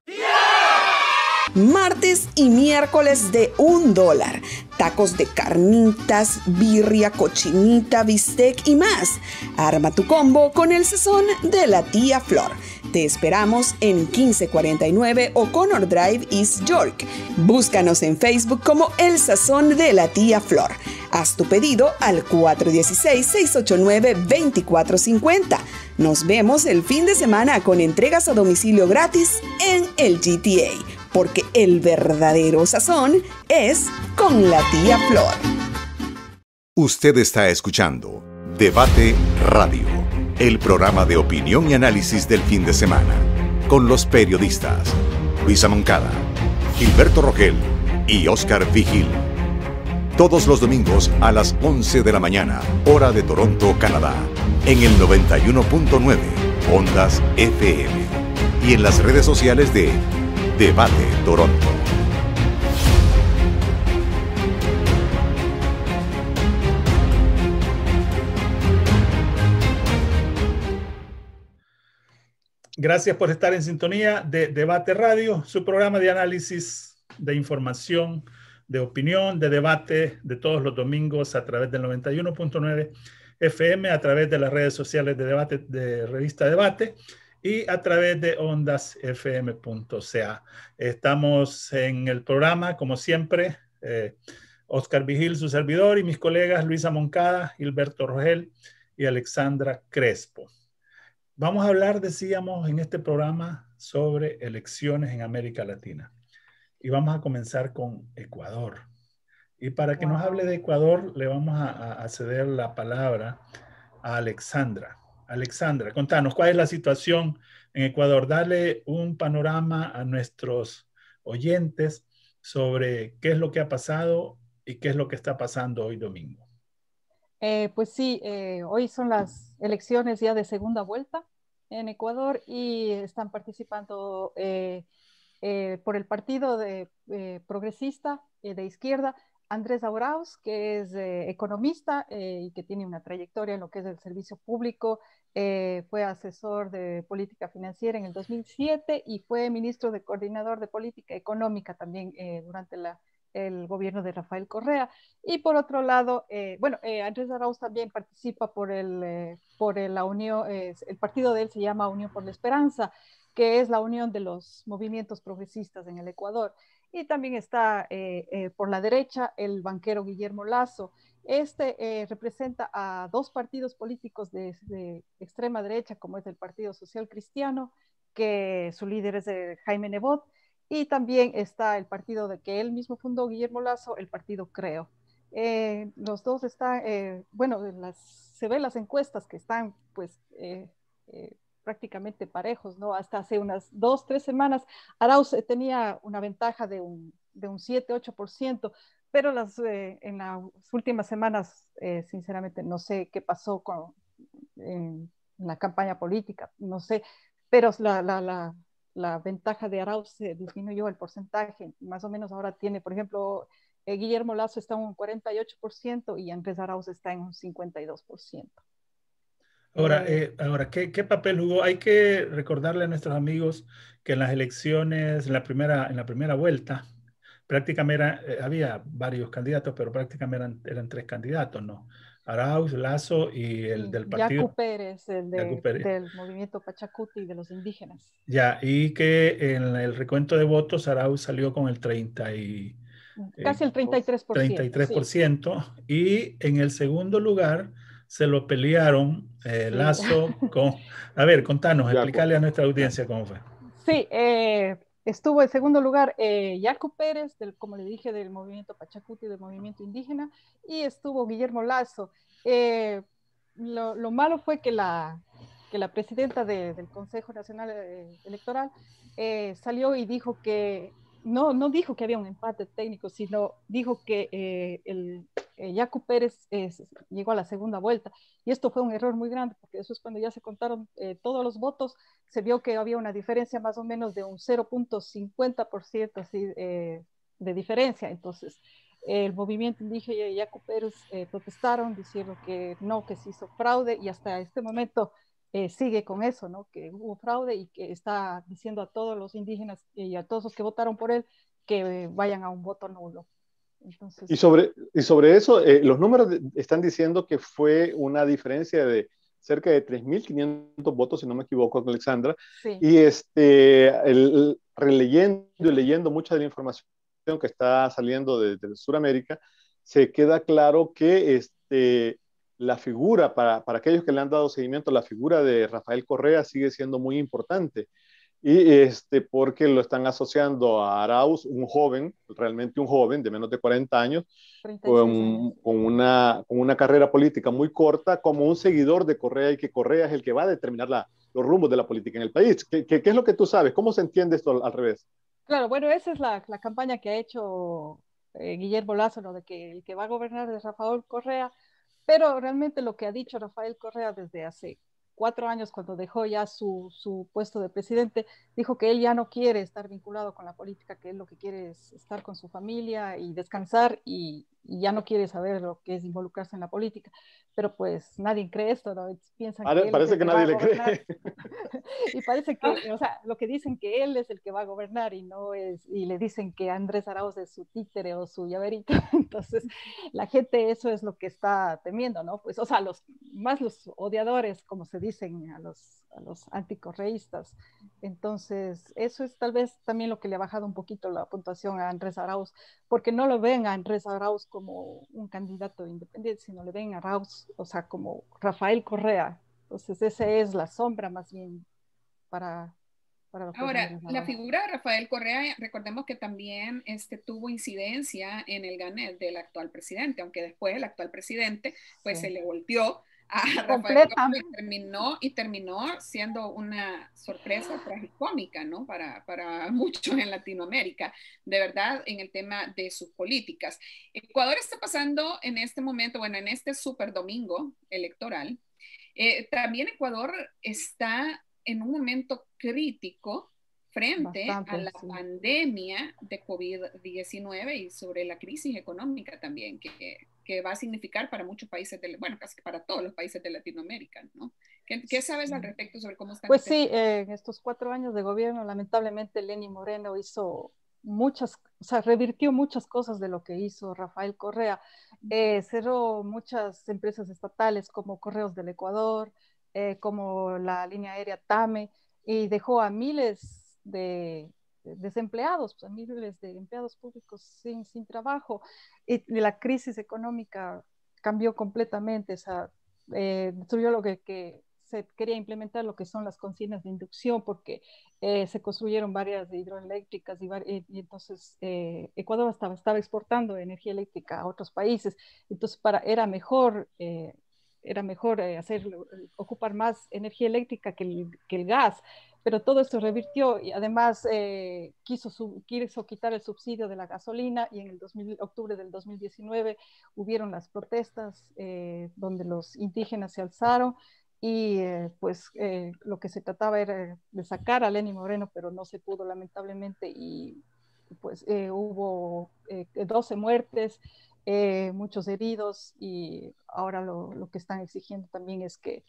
Martes y miércoles de $1. Tacos de carnitas, birria, cochinita, bistec y más. Arma tu combo con el sazón de la tía Flor. Te esperamos en 1549 O'Connor Drive, East York. Búscanos en Facebook como El Sazón de la Tía Flor. Haz tu pedido al 416-689-2450. Nos vemos el fin de semana con entregas a domicilio gratis en el GTA, porque el verdadero sazón es con la tía Flor. Usted está escuchando Debate Radio, el programa de opinión y análisis del fin de semana, con los periodistas Luisa Moncada, Gilberto Rogel y Oscar Vigil. Todos los domingos a las 11 de la mañana, hora de Toronto, Canadá, en el 91.9 Ondas FM y en las redes sociales de Debate Toronto. Gracias por estar en sintonía de Debate Radio, su programa de análisis, de información, de opinión, de debate de todos los domingos a través del 91.9 FM, a través de las redes sociales de debate, de Revista Debate y a través de ondasfm.ca. Estamos en el programa, como siempre, Oscar Vigil, su servidor, y mis colegas Luisa Moncada, Gilberto Rogel y Alexandra Crespo. Vamos a hablar, decíamos, en este programa sobre elecciones en América Latina. Y vamos a comenzar con Ecuador. Y para que nos hable de Ecuador, le vamos a ceder la palabra a Alexandra. Alexandra, contanos, ¿cuál es la situación en Ecuador? Dale un panorama a nuestros oyentes sobre qué es lo que ha pasado y qué es lo que está pasando hoy domingo. Pues sí, hoy son las elecciones ya de segunda vuelta en Ecuador y están participando por el partido progresista de izquierda, Andrés Arauz, que es economista y que tiene una trayectoria en lo que es el servicio público, fue asesor de política financiera en el 2007 y fue ministro de coordinador de política económica también durante el gobierno de Rafael Correa. Y por otro lado, Andrés Arauz también participa por la unión, el partido de él se llama Unión por la Esperanza, que es la unión de los movimientos progresistas en el Ecuador. Y también está por la derecha el Guillermo Lasso. Representa a dos partidos políticos de extrema derecha, como es el Partido Social Cristiano, que su líder es Jaime Nebot, y también está el partido que él mismo fundó, Guillermo Lasso, el partido Creo. Los dos están, se ven las encuestas que están prácticamente parejos, ¿no? Hasta hace unas 2-3 semanas, Arauz tenía una ventaja de un 7-8%, pero en las últimas semanas, sinceramente, no sé qué pasó en la campaña política, no sé, pero la ventaja de Arauz disminuyó el porcentaje, más o menos ahora tiene, por ejemplo, Guillermo Lasso está en un 48% y Andrés Arauz está en un 52%. Ahora, ¿qué papel jugó? Hay que recordarle a nuestros amigos que en las elecciones, en la primera vuelta, prácticamente había varios candidatos, pero prácticamente eran 3 candidatos, ¿no? Arauz, Lasso y el del partido. Yacu Pérez, el del movimiento Pachacuti de los indígenas. Ya, y que en el recuento de votos Arauz salió con el casi el 33%. 33%, sí. Y en el segundo lugar se lo pelearon Lasso con... A ver, contanos, explicarle a nuestra audiencia cómo fue. Sí, estuvo en segundo lugar Yacu Pérez, como le dije, del movimiento Pachacuti, del movimiento indígena, y estuvo Guillermo Lasso. Lo malo fue que la presidenta del Consejo Nacional Electoral salió y dijo que no dijo que había un empate técnico, sino dijo que Yacu Pérez llegó a la segunda vuelta. Y esto fue un error muy grande, porque eso es cuando ya se contaron todos los votos, se vio que había una diferencia más o menos de un 0.50% así, de diferencia. Entonces, el movimiento indígena y Yacu Pérez protestaron diciendo que no, que se hizo fraude, y hasta este momento sigue con eso, ¿no? Que hubo fraude y que está diciendo a todos los indígenas y a todos los que votaron por él que vayan a un voto nulo. Entonces, y sobre eso, los números están diciendo que fue una diferencia de cerca de 3.500 votos, si no me equivoco, Alexandra. Sí. Y releyendo y leyendo mucha de la información que está saliendo de Sudamérica, se queda claro que la figura, para aquellos que le han dado seguimiento, la figura de Rafael Correa sigue siendo muy importante. Y porque lo están asociando a Arauz, un joven, realmente un joven de menos de 40 años, con una carrera política muy corta, como un seguidor de Correa, y que Correa es el que va a determinar los rumbos de la política en el país. ¿Qué es lo que tú sabes? ¿Cómo se entiende esto al revés? Claro, bueno, esa es la campaña que ha hecho Guillermo Lazo, ¿no? De que el que va a gobernar es Rafael Correa, pero realmente lo que ha dicho Rafael Correa desde hace 4 años, cuando dejó ya su puesto de presidente, dijo que él ya no quiere estar vinculado con la política, que él lo que quiere es estar con su familia y descansar, y ya no quiere saber lo que es involucrarse en la política. Pero pues nadie cree esto, ¿no? Piensan que parece que nadie le cree. Y parece que, o sea, lo que dicen que él es el que va a gobernar y no es, y le dicen que Andrés Arauz es su títere o su llaverito. Entonces, la gente eso es lo que está temiendo, ¿no? Pues, o sea, los odiadores, como se dicen a los anticorreístas. Entonces, eso es tal vez también lo que le ha bajado un poquito la puntuación a Andrés Arauz, porque no lo ven a Andrés Arauz como un candidato independiente, sino le ven a Arauz, o sea, como Rafael Correa. Entonces, esa es la sombra más bien para lo que Ahora, la figura de Rafael Correa, recordemos que también tuvo incidencia en el gané del actual presidente, aunque después el actual presidente pues se le volteó a Rafael Correa y terminó siendo una sorpresa tragicómica, ¿no? Para muchos en Latinoamérica, de verdad, en el tema de sus políticas. Ecuador está pasando en este momento, bueno, en este super domingo electoral, también Ecuador está en un momento crítico frente a la pandemia de COVID-19 y sobre la crisis económica también, que va a significar para muchos países, bueno, casi para todos los países de Latinoamérica, ¿no? ¿Qué sabes al respecto sobre cómo están? Pues sí, en estos 4 años de gobierno, lamentablemente, Lenín Moreno hizo revirtió muchas cosas de lo que hizo Rafael Correa. Cerró muchas empresas estatales como Correos del Ecuador, como la línea aérea TAME, y dejó a miles de desempleados, pues, a miles de empleados públicos sin trabajo. Y la crisis económica cambió completamente, destruyó lo que se quería implementar, lo que son las cocinas de inducción, porque se construyeron varias hidroeléctricas y entonces Ecuador estaba exportando energía eléctrica a otros países. Entonces era mejor ocupar más energía eléctrica que el gas, pero todo esto revirtió, y además quiso quitar el subsidio de la gasolina, y en octubre del 2019 hubieron las protestas donde los indígenas se alzaron, y lo que se trataba era de sacar a Lenín Moreno, pero no se pudo, lamentablemente, y pues hubo 12 muertes, muchos heridos, y ahora lo que están exigiendo también es que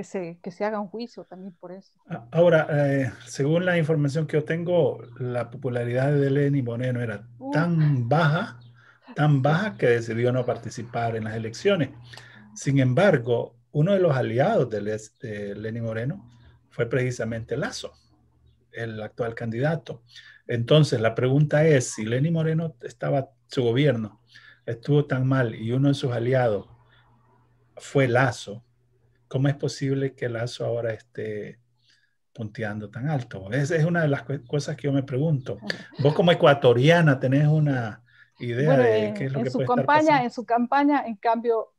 se haga un juicio también por eso. Ahora, según la información que yo tengo, la popularidad de Lenín Moreno era tan baja que decidió no participar en las elecciones. Sin embargo, uno de los aliados de Lenín Moreno fue precisamente Lazo, el actual candidato. Entonces, la pregunta es, si Lenín Moreno su gobierno estuvo tan mal y uno de sus aliados fue Lazo, ¿cómo es posible que Lazo ahora esté punteando tan alto? Esa es una de las cosas que yo me pregunto. Vos como ecuatoriana tenés una idea de qué es lo que puede estar pasando. En su campaña, en cambio,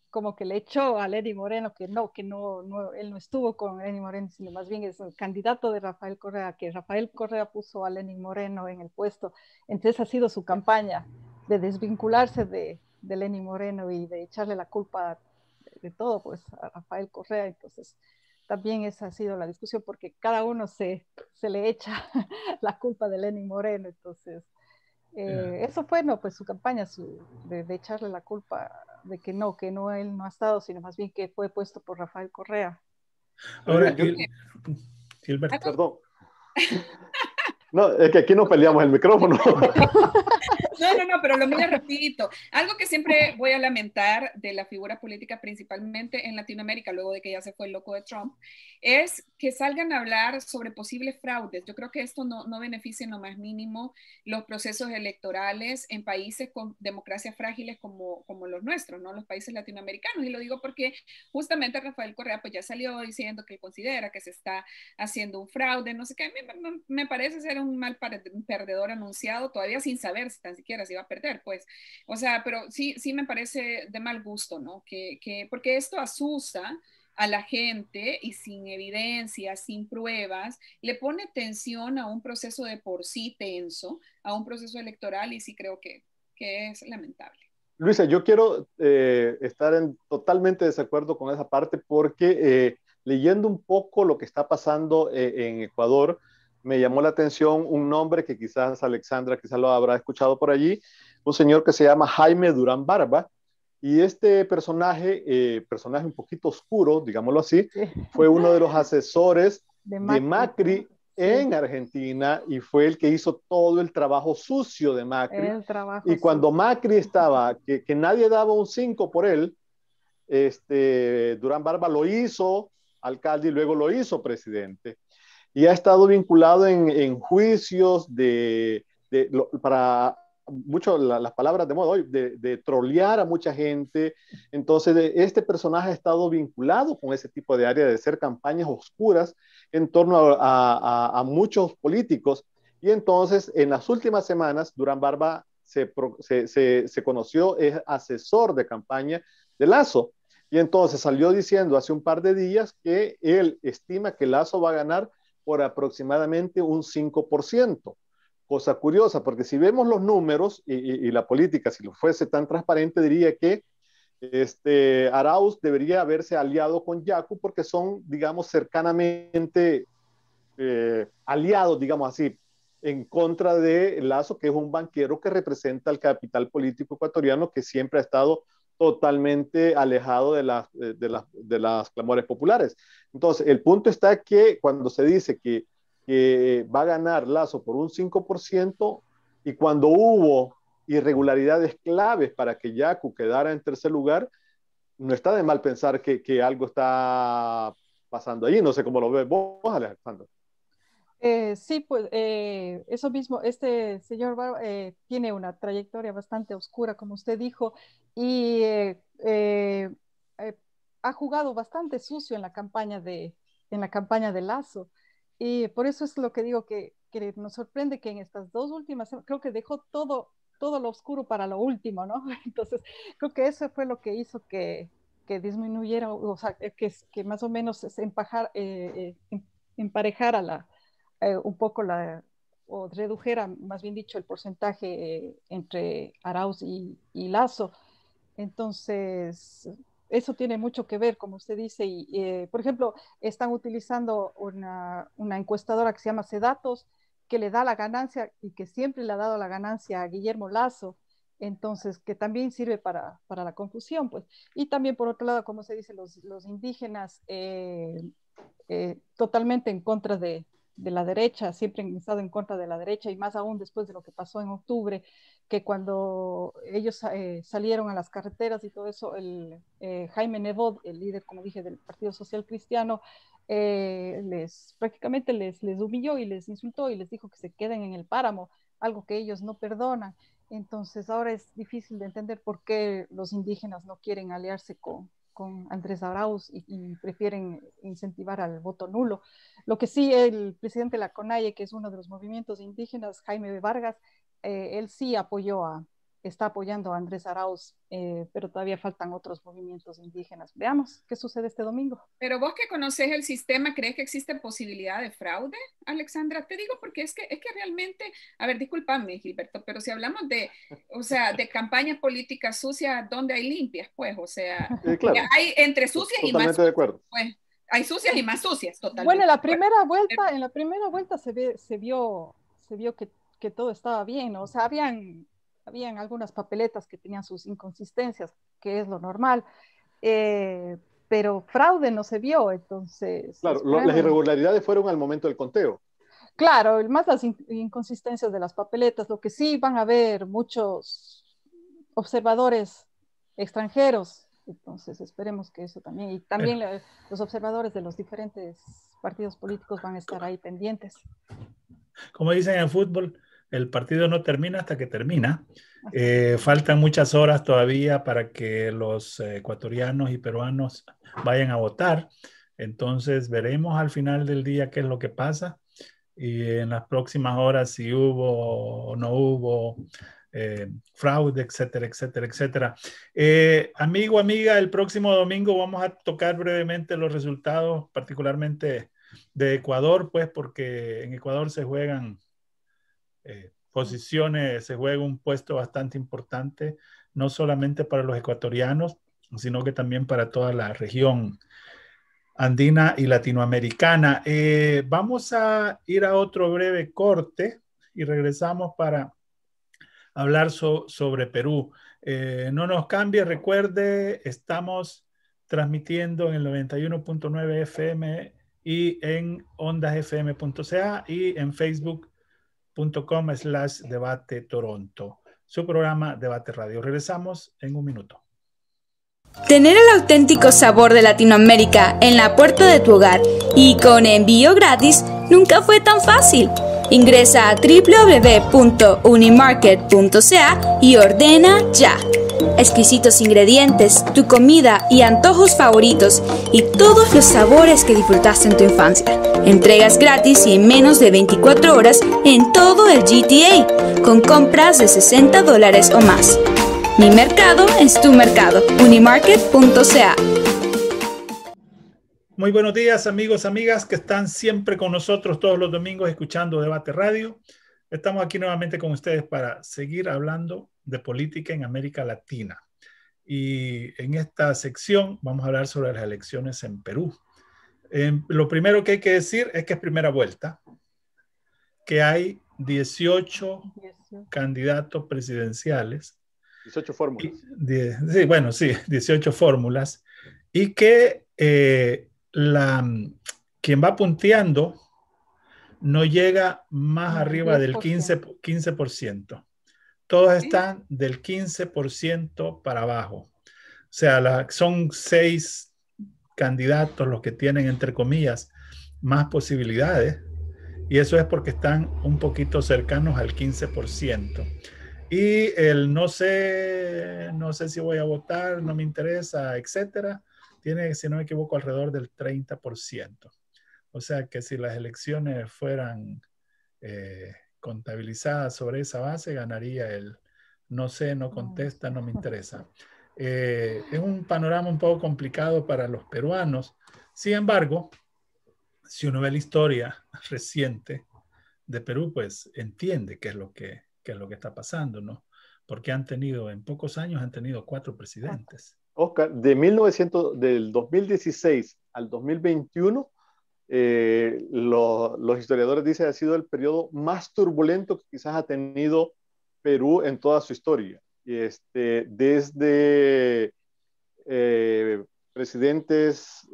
como que le echó a Lenín Moreno que él no estuvo con Lenín Moreno, sino más bien es el candidato de Rafael Correa, que Rafael Correa puso a Lenín Moreno en el puesto. Entonces ha sido su campaña de desvincularse de Lenín Moreno y de echarle la culpa de todo pues a Rafael Correa. Entonces también esa ha sido la discusión, porque cada uno se le echa la culpa de Lenín Moreno. Entonces eso fue pues su campaña, de echarle la culpa de que no él no ha estado, sino más bien que fue puesto por Rafael Correa. Ahora, Gilberto. Perdón. No, es que aquí no peleamos el micrófono. No, pero lo mío es rapidito. Algo que siempre voy a lamentar de la figura política, principalmente en Latinoamérica, luego de que ya se fue el loco de Trump, es que salgan a hablar sobre posibles fraudes. Yo creo que esto no beneficia en lo más mínimo los procesos electorales en países con democracias frágiles como los nuestros, ¿no? Los países latinoamericanos. Y lo digo porque justamente Rafael Correa pues ya salió diciendo que considera que se está haciendo un fraude, no sé qué. Me parece ser un mal perdedor anunciado, todavía sin saber si tan siquiera se iba a perder, pues. O sea, pero sí me parece de mal gusto, ¿no? Porque esto asusta a la gente y sin evidencia, sin pruebas, le pone tensión a un proceso de por sí tenso, a un proceso electoral, y sí creo que es lamentable. Luisa, yo quiero estar totalmente desacuerdo con esa parte porque leyendo un poco lo que está pasando en Ecuador, me llamó la atención un nombre que quizás Alexandra quizás lo habrá escuchado por allí, un señor que se llama Jaime Durán Barba, y este personaje un poquito oscuro, digámoslo así, fue uno de los asesores de Macri en Argentina y fue el que hizo todo el trabajo sucio de Macri. Y cuando Macri estaba, que nadie daba un 5 por él, Durán Barba lo hizo alcalde y luego lo hizo presidente. Y ha estado vinculado en juicios para mucho las palabras de moda hoy, de trolear a mucha gente. Entonces, este personaje ha estado vinculado con ese tipo de área de hacer campañas oscuras en torno a muchos políticos. Y entonces, en las últimas semanas, Durán Barba se conoció, es asesor de campaña de Lasso. Y entonces salió diciendo hace un par de días que él estima que Lasso va a ganar por aproximadamente un 5%. Cosa curiosa, porque si vemos los números y la política, si lo fuese tan transparente, diría que Arauz debería haberse aliado con Yacu porque son, digamos, cercanamente aliados, digamos así, en contra de Lasso, que es un banquero que representa el capital político ecuatoriano que siempre ha estado totalmente alejado de las clamores populares. Entonces, el punto está que cuando se dice que va a ganar Lasso por un 5%, y cuando hubo irregularidades claves para que Yacu quedara en tercer lugar, no está de mal pensar que algo está pasando allí. No sé cómo lo ves vos, Alejandro. Sí, pues eso mismo, este señor Barba tiene una trayectoria bastante oscura, como usted dijo, y ha jugado bastante sucio en la campaña de Lasso. Y por eso es lo que digo que nos sorprende que en estas dos últimas, creo que dejó todo lo oscuro para lo último, ¿no? Entonces, creo que eso fue lo que hizo que disminuyera, o sea, que más o menos emparejara un poco o redujera, más bien dicho, el porcentaje entre Arauz y Lasso. Entonces, eso tiene mucho que ver, como usted dice, y por ejemplo, están utilizando una encuestadora que se llama Cedatos, que le da la ganancia y que siempre le ha dado la ganancia a Guillermo Lasso, entonces, que también sirve para la confusión, pues. Y también, por otro lado, como se dice, los indígenas totalmente en contra de la derecha, siempre han estado en contra de la derecha, y más aún después de lo que pasó en octubre, que cuando ellos salieron a las carreteras y todo eso, Jaime Nebot, el líder, como dije, del Partido Social Cristiano, prácticamente les humilló y les insultó y les dijo que se queden en el páramo, algo que ellos no perdonan. Entonces ahora es difícil de entender por qué los indígenas no quieren aliarse con Andrés Arauz y prefieren incentivar al voto nulo. Lo que sí, el presidente de la CONAIE, que es uno de los movimientos indígenas, Jaime Vargas, él sí está apoyando a Andrés Arauz, pero todavía faltan otros movimientos indígenas. Veamos qué sucede este domingo. Pero vos que conoces el sistema, ¿crees que existe posibilidad de fraude, Alexandra? Te digo porque es que realmente, a ver, discúlpame, Gilberto, pero si hablamos de campañas políticas sucias, ¿dónde hay limpias? Pues, o sea, claro, hay entre sucias y más sucias. De acuerdo. Pues, hay sucias y más sucias, totalmente. Bueno, en la primera vuelta se vio que todo estaba bien, ¿no? O sea, habían algunas papeletas que tenían sus inconsistencias, que es lo normal, pero fraude no se vio, entonces... Claro, las irregularidades fueron al momento del conteo. Claro, más las inconsistencias de las papeletas, lo que sí van a haber muchos observadores extranjeros, entonces esperemos que eso también, y también los observadores de los diferentes partidos políticos van a estar ahí pendientes. Como dicen en el fútbol, el partido no termina hasta que termina. Faltan muchas horas todavía para que los ecuatorianos y peruanos vayan a votar. Entonces veremos al final del día qué es lo que pasa y en las próximas horas si hubo o no hubo fraude, etcétera, etcétera, etcétera. Amigo, amiga, el próximo domingo vamos a tocar brevemente los resultados, particularmente de Ecuador, pues porque en Ecuador se juegan posiciones, se juega un puesto bastante importante, no solamente para los ecuatorianos, sino que también para toda la región andina y latinoamericana. Vamos a ir a otro breve corte y regresamos para hablar sobre Perú. No nos cambie, recuerde, estamos transmitiendo en el 91.9 FM y en ondasfm.ca y en facebook.com/debate Toronto. Su programa Debate Radio. Regresamos en un minuto. Tener el auténtico sabor de Latinoamérica en la puerta de tu hogar y con envío gratis nunca fue tan fácil. Ingresa a www.unimarket.ca y ordena ya. Exquisitos ingredientes, tu comida y antojos favoritos y todos los sabores que disfrutaste en tu infancia. Entregas gratis y en menos de 24 horas en todo el GTA, con compras de $60 o más. Mi mercado es tu mercado. Unimarket.ca. Muy buenos días, amigos, amigas que están siempre con nosotros todos los domingos escuchando Debate Radio. Estamos aquí nuevamente con ustedes para seguir hablando de política en América Latina. Y en esta sección vamos a hablar sobre las elecciones en Perú. Lo primero que hay que decir es que es primera vuelta, que hay 18 candidatos presidenciales. 18 fórmulas. 18 fórmulas. Y que quien va punteando no llega más arriba del 15%. Todos están del 15% para abajo. O sea, son 6 candidatos los que tienen, entre comillas, más posibilidades. Y eso es porque están un poquito cercanos al 15%. Y el no sé si voy a votar, no me interesa, etcétera, tiene, si no me equivoco, alrededor del 30%. O sea que si las elecciones fueran contabilizadas sobre esa base, ganaría el no sé, no contesta, no me interesa. Es un panorama un poco complicado para los peruanos. Sin embargo, si uno ve la historia reciente de Perú, pues entiende qué es lo que está pasando, ¿no? Porque en pocos años han tenido 4 presidentes. Oscar, del 2016 al 2021, los historiadores dicen que ha sido el periodo más turbulento que quizás ha tenido Perú en toda su historia. Desde presidentes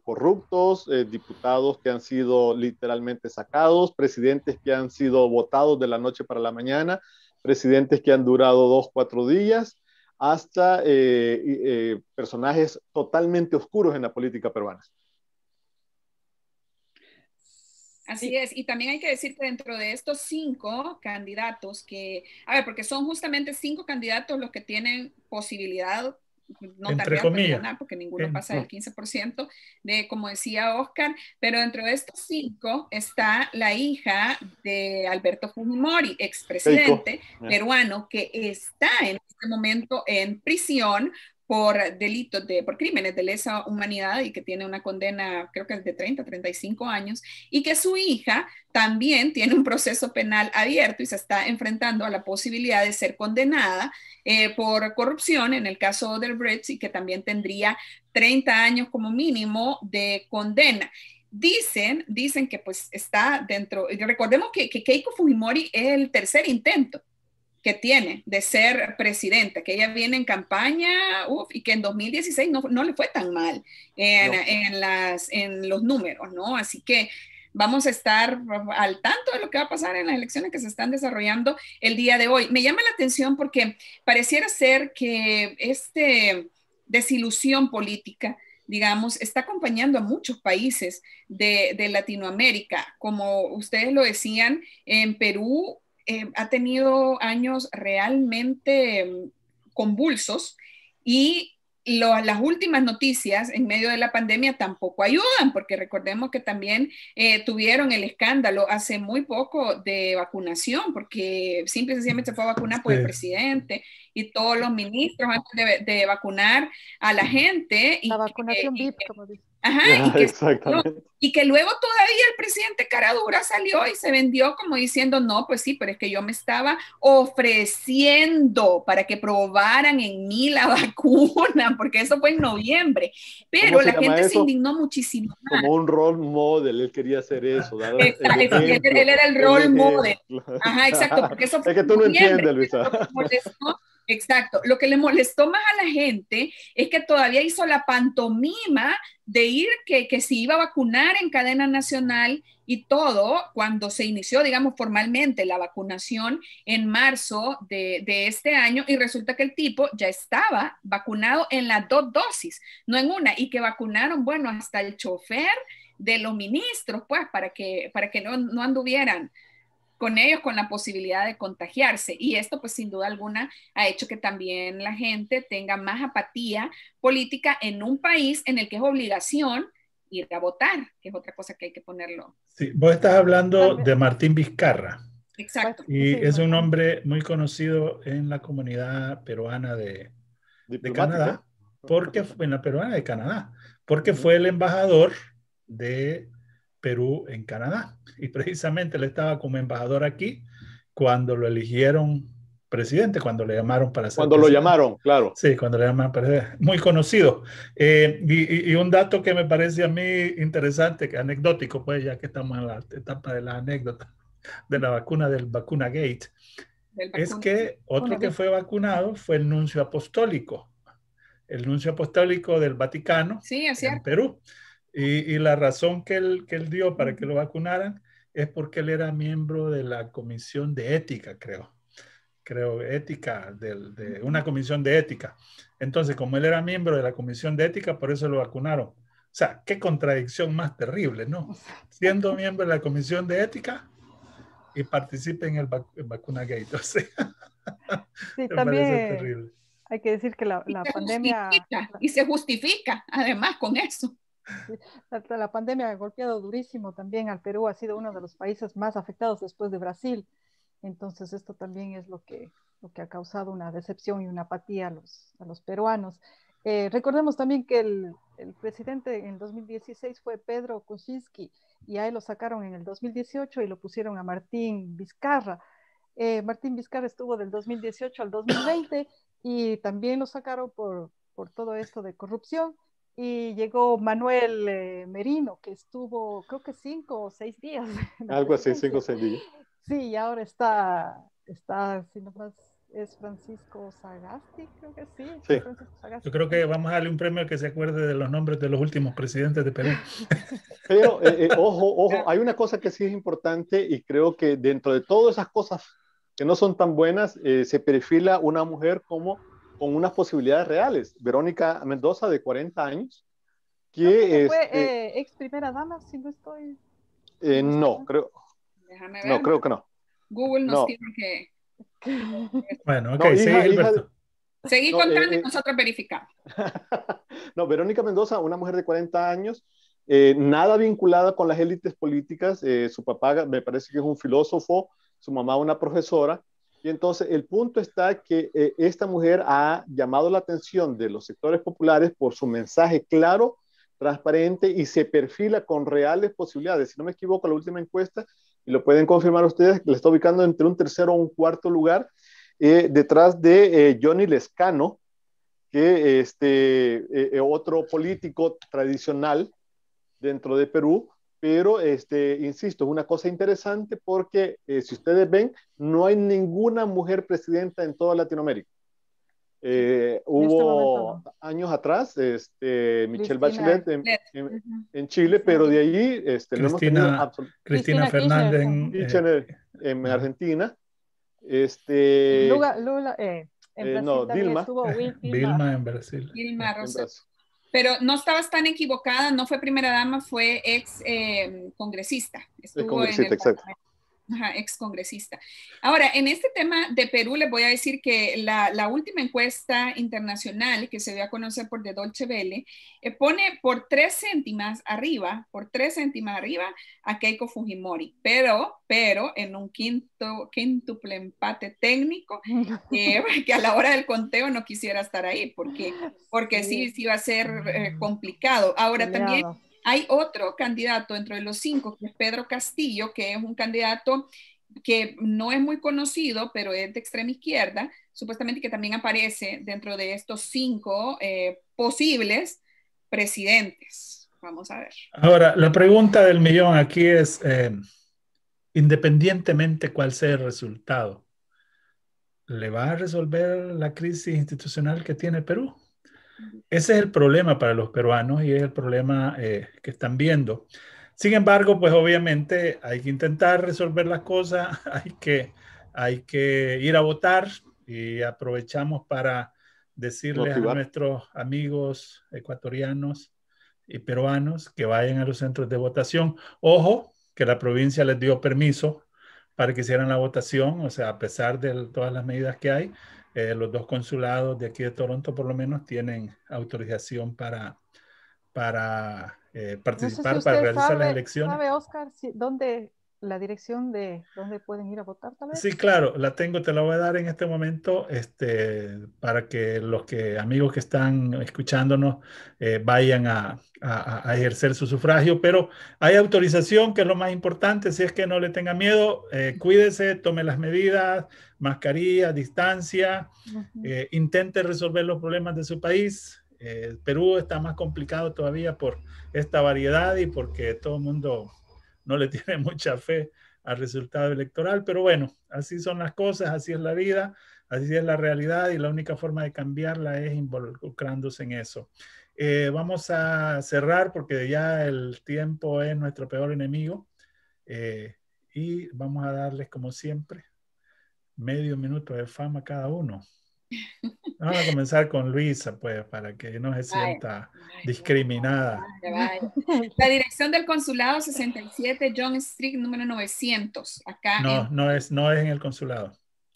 corruptos, diputados que han sido literalmente sacados, presidentes que han sido votados de la noche para la mañana, presidentes que han durado 2-4 días, hasta personajes totalmente oscuros en la política peruana. Así es, y también hay que decir que dentro de estos 5 candidatos porque son justamente 5 candidatos los que tienen posibilidad, no tan real de ganar, porque ninguno pasa del 15%, como decía Oscar, pero dentro de estos 5 está la hija de Alberto Fujimori, expresidente peruano, que está en este momento en prisión por delitos por crímenes de lesa humanidad y que tiene una condena, creo que es de 30-35 años, y que su hija también tiene un proceso penal abierto y se está enfrentando a la posibilidad de ser condenada por corrupción en el caso del Odebrecht y que también tendría 30 años como mínimo de condena. Dicen que pues está dentro, recordemos que Keiko Fujimori es el tercer intento que tiene de ser presidenta, que ella viene en campaña y que en 2016 no le fue tan mal en los números, ¿no? Así que vamos a estar al tanto de lo que va a pasar en las elecciones que se están desarrollando el día de hoy. Me llama la atención porque pareciera ser que desilusión política, digamos, está acompañando a muchos países de Latinoamérica. Como ustedes lo decían, en Perú ha tenido años realmente convulsos y las últimas noticias en medio de la pandemia tampoco ayudan, porque recordemos que también tuvieron el escándalo hace muy poco de vacunación, porque simple y sencillamente se fue a vacunar por el presidente y todos los ministros antes de vacunar a la gente. La vacunación VIP, como dice. Ajá, y que luego todavía el presidente Caradura salió y se vendió como diciendo, no, pues sí, pero es que yo me estaba ofreciendo para que probaran en mí la vacuna, porque eso fue en noviembre, pero la gente se indignó muchísimo más. Como un role model, él quería hacer eso. Exacto, él era el role model. Ajá, exacto, porque eso fue es que tú no entiendes, Luisa. Exacto. Lo que le molestó más a la gente es que todavía hizo la pantomima de ir que se iba a vacunar en cadena nacional y todo cuando se inició, digamos, formalmente la vacunación en marzo de este año, y resulta que el tipo ya estaba vacunado en las 2 dosis, no en una, y que vacunaron, bueno, hasta el chofer de los ministros, pues, para que no anduvieran con ellos con la posibilidad de contagiarse. Y esto, pues, sin duda alguna, ha hecho que también la gente tenga más apatía política en un país en el que es obligación ir a votar, que es otra cosa que hay que ponerlo. Sí, vos estás hablando de Martín Vizcarra. Exacto. Y es un hombre muy conocido en la comunidad peruana de Canadá, en la peruana de Canadá, porque fue el embajador de Perú en Canadá, y precisamente él estaba como embajador aquí cuando lo eligieron presidente, cuando le llamaron para ser cuando presidente. Lo llamaron, claro. Sí, cuando le llamaron para ser muy conocido. Y un dato que me parece a mí interesante, que anecdótico, pues ya que estamos en la etapa de las anécdotas de la vacuna, del vacuna gate, es que otro que fue vacunado fue el nuncio apostólico del Vaticano, sí, es en Perú. Y la razón que él dio para que lo vacunaran es porque él era miembro de la comisión de ética, creo ética, de una comisión de ética. Entonces, como él era miembro de la comisión de ética, por eso lo vacunaron. O sea, qué contradicción más terrible, ¿no? Siendo miembro de la comisión de ética y participe en el vacuna gate. O sea, sí, también hay que decir que la pandemia... Y se justifica, además, con eso. La pandemia ha golpeado durísimo también al Perú, ha sido uno de los países más afectados después de Brasil. Entonces esto también es lo que ha causado una decepción y una apatía a los peruanos. Recordemos también que el presidente en 2016 fue Pedro Kuczynski, y a él lo sacaron en el 2018 y lo pusieron a Martín Vizcarra. Martín Vizcarra estuvo del 2018 al 2020 y también lo sacaron por todo esto de corrupción. Y llegó Manuel Merino, que estuvo creo que 5 o 6 días. Algo así, 5 o 6 días. Sí, y ahora está si no más, es Francisco Sagasti, creo que sí. Yo creo que vamos a darle un premio al que se acuerde de los nombres de los últimos presidentes de Perú. Pero, ojo, hay una cosa que sí es importante, y creo que dentro de todas esas cosas que no son tan buenas, se perfila una mujer con unas posibilidades reales. Verónica Mendoza, de 40 años, que fue ex primera dama, si no estoy... no, creo... Déjame ver. No, creo que no. Google nos tiene que... Bueno, ok, seguí contando y nosotros verificamos. No, Verónica Mendoza, una mujer de 40 años, nada vinculada con las élites políticas. Su papá me parece que es un filósofo, su mamá una profesora, y entonces el punto está que esta mujer ha llamado la atención de los sectores populares por su mensaje claro, transparente, y se perfila con reales posibilidades. Si no me equivoco, la última encuesta, y lo pueden confirmar ustedes, le está ubicando entre un tercero o un cuarto lugar, detrás de Johnny Lescano, que otro político tradicional dentro de Perú. Pero, insisto, es una cosa interesante porque, si ustedes ven, no hay ninguna mujer presidenta en toda Latinoamérica. Hubo años atrás Michelle Bachelet en Chile, pero de ahí no hemos tenido Cristina Fernández en Argentina. Lula, en Brasil Dilma. estuvo Vilma en Brasil. Dilma Rousseff. Pero no estabas tan equivocada, no fue primera dama, fue ex congresista. Estuvo en el exacto. Ajá, ex congresista. Ahora, en este tema de Perú, les voy a decir que la última encuesta internacional que se dio a conocer por The Deutsche Welle pone por 3 céntimas arriba a Keiko Fujimori, pero en un quíntuple empate técnico que a la hora del conteo no quisiera estar ahí porque sí va a ser complicado. Ahora también hay otro candidato dentro de los 5, que es Pedro Castillo, que es un candidato que no es muy conocido, pero es de extrema izquierda, supuestamente que también aparece dentro de estos 5 posibles presidentes. Vamos a ver. Ahora, la pregunta del millón aquí es, independientemente cuál sea el resultado, ¿le va a resolver la crisis institucional que tiene Perú? Ese es el problema para los peruanos y es el problema que están viendo. Sin embargo, pues obviamente hay que intentar resolver las cosas, hay que ir a votar y aprovechamos para decirles a nuestros amigos ecuatorianos y peruanos que vayan a los centros de votación. Ojo, que la provincia les dio permiso para que hicieran la votación, o sea, a pesar de todas las medidas que hay, los 2 consulados de aquí de Toronto por lo menos tienen autorización para participar, no sé si para realizar las elecciones. ¿Sabe, Oscar, dónde la dirección de dónde pueden ir a votar, tal vez? Sí, claro, la tengo, te la voy a dar en este momento, para que amigos que están escuchándonos vayan a ejercer su sufragio, pero hay autorización, que es lo más importante. Si es que no le tenga miedo, cuídese, tome las medidas, mascarilla, distancia, intente resolver los problemas de su país. Perú está más complicado todavía por esta variedad y porque todo el mundo no le tiene mucha fe al resultado electoral, pero bueno, así son las cosas, así es la vida, así es la realidad y la única forma de cambiarla es involucrándose en eso. Vamos a cerrar porque ya el tiempo es nuestro peor enemigo y vamos a darles, como siempre, medio minuto de fama cada uno. Vamos a comenzar con Luisa, pues, para que no se sienta discriminada. La dirección del consulado 67 John Street, número 900. Acá no es en el consulado.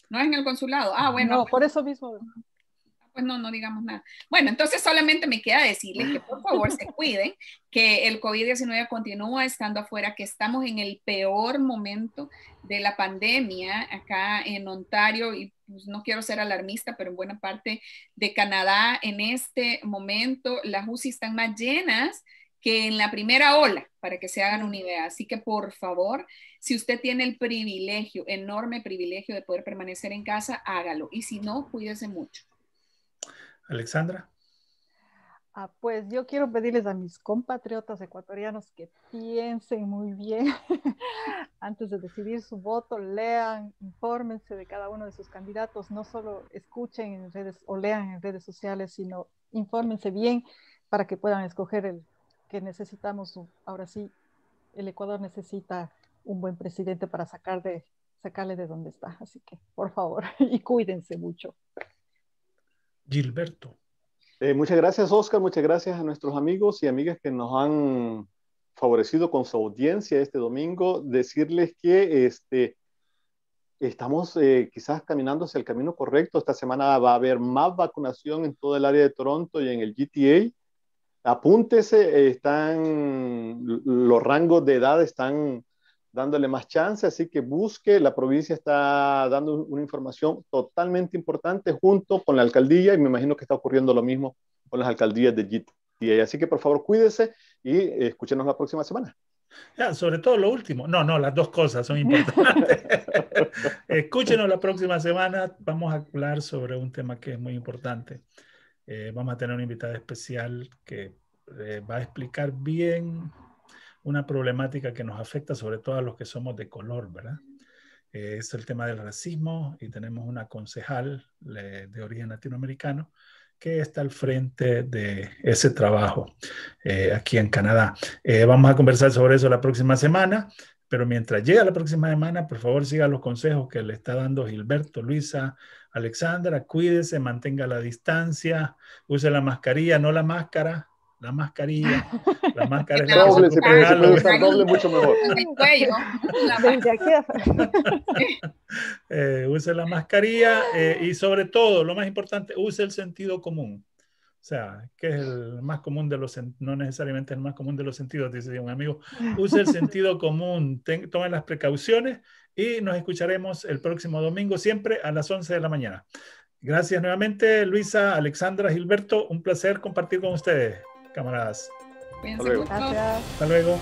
No es en el consulado. Ah, bueno. No, por eso mismo. Pues no digamos nada. Bueno, entonces solamente me queda decirles que por favor se cuiden, que el COVID-19 continúa estando afuera, que estamos en el peor momento de la pandemia acá en Ontario y pues no quiero ser alarmista, pero en buena parte de Canadá en este momento las UCI están más llenas que en la primera ola, para que se hagan una idea. Así que por favor, si usted tiene el privilegio, enorme privilegio de poder permanecer en casa, hágalo. Y si no, cuídese mucho. Alexandra. Pues yo quiero pedirles a mis compatriotas ecuatorianos que piensen muy bien antes de decidir su voto, lean, infórmense de cada uno de sus candidatos, no solo escuchen en redes o lean en redes sociales, sino infórmense bien para que puedan escoger el que necesitamos. Ahora sí, el Ecuador necesita un buen presidente para sacarle de donde está, así que por favor, y cuídense mucho. Gilberto. Muchas gracias, Oscar. Muchas gracias a nuestros amigos y amigas que nos han favorecido con su audiencia este domingo. Decirles que estamos quizás caminando hacia el camino correcto. Esta semana va a haber más vacunación en todo el área de Toronto y en el GTA. Apúntese, los rangos de edad están dándole más chance, así que busque. La provincia está dando una información totalmente importante junto con la alcaldía y me imagino que está ocurriendo lo mismo con las alcaldías de GTA. Así que por favor cuídese y escúchenos la próxima semana. Ya, sobre todo lo último. No, las dos cosas son importantes. Escúchenos la próxima semana. Vamos a hablar sobre un tema que es muy importante. Vamos a tener una invitada especial que va a explicar bien una problemática que nos afecta sobre todo a los que somos de color, ¿verdad? es el tema del racismo, y tenemos una concejal de origen latinoamericano que está al frente de ese trabajo aquí en Canadá. Vamos a conversar sobre eso la próxima semana, pero mientras llega la próxima semana, por favor siga los consejos que le está dando Gilberto, Luisa, Alexandra. Cuídese, mantenga la distancia, use la mascarilla, no la máscara, la mascarilla. La máscara es la doble, que se puede usar doble mucho mejor. Use la mascarilla y sobre todo, lo más importante, use el sentido común. O sea, que es el más común de los, no necesariamente el más común de los sentidos, dice un amigo. Use el sentido común, tomen las precauciones y nos escucharemos el próximo domingo, siempre a las 11 de la mañana. Gracias nuevamente, Luisa, Alexandra, Gilberto. Un placer compartir con ustedes, camaradas. Hasta luego. Hasta luego.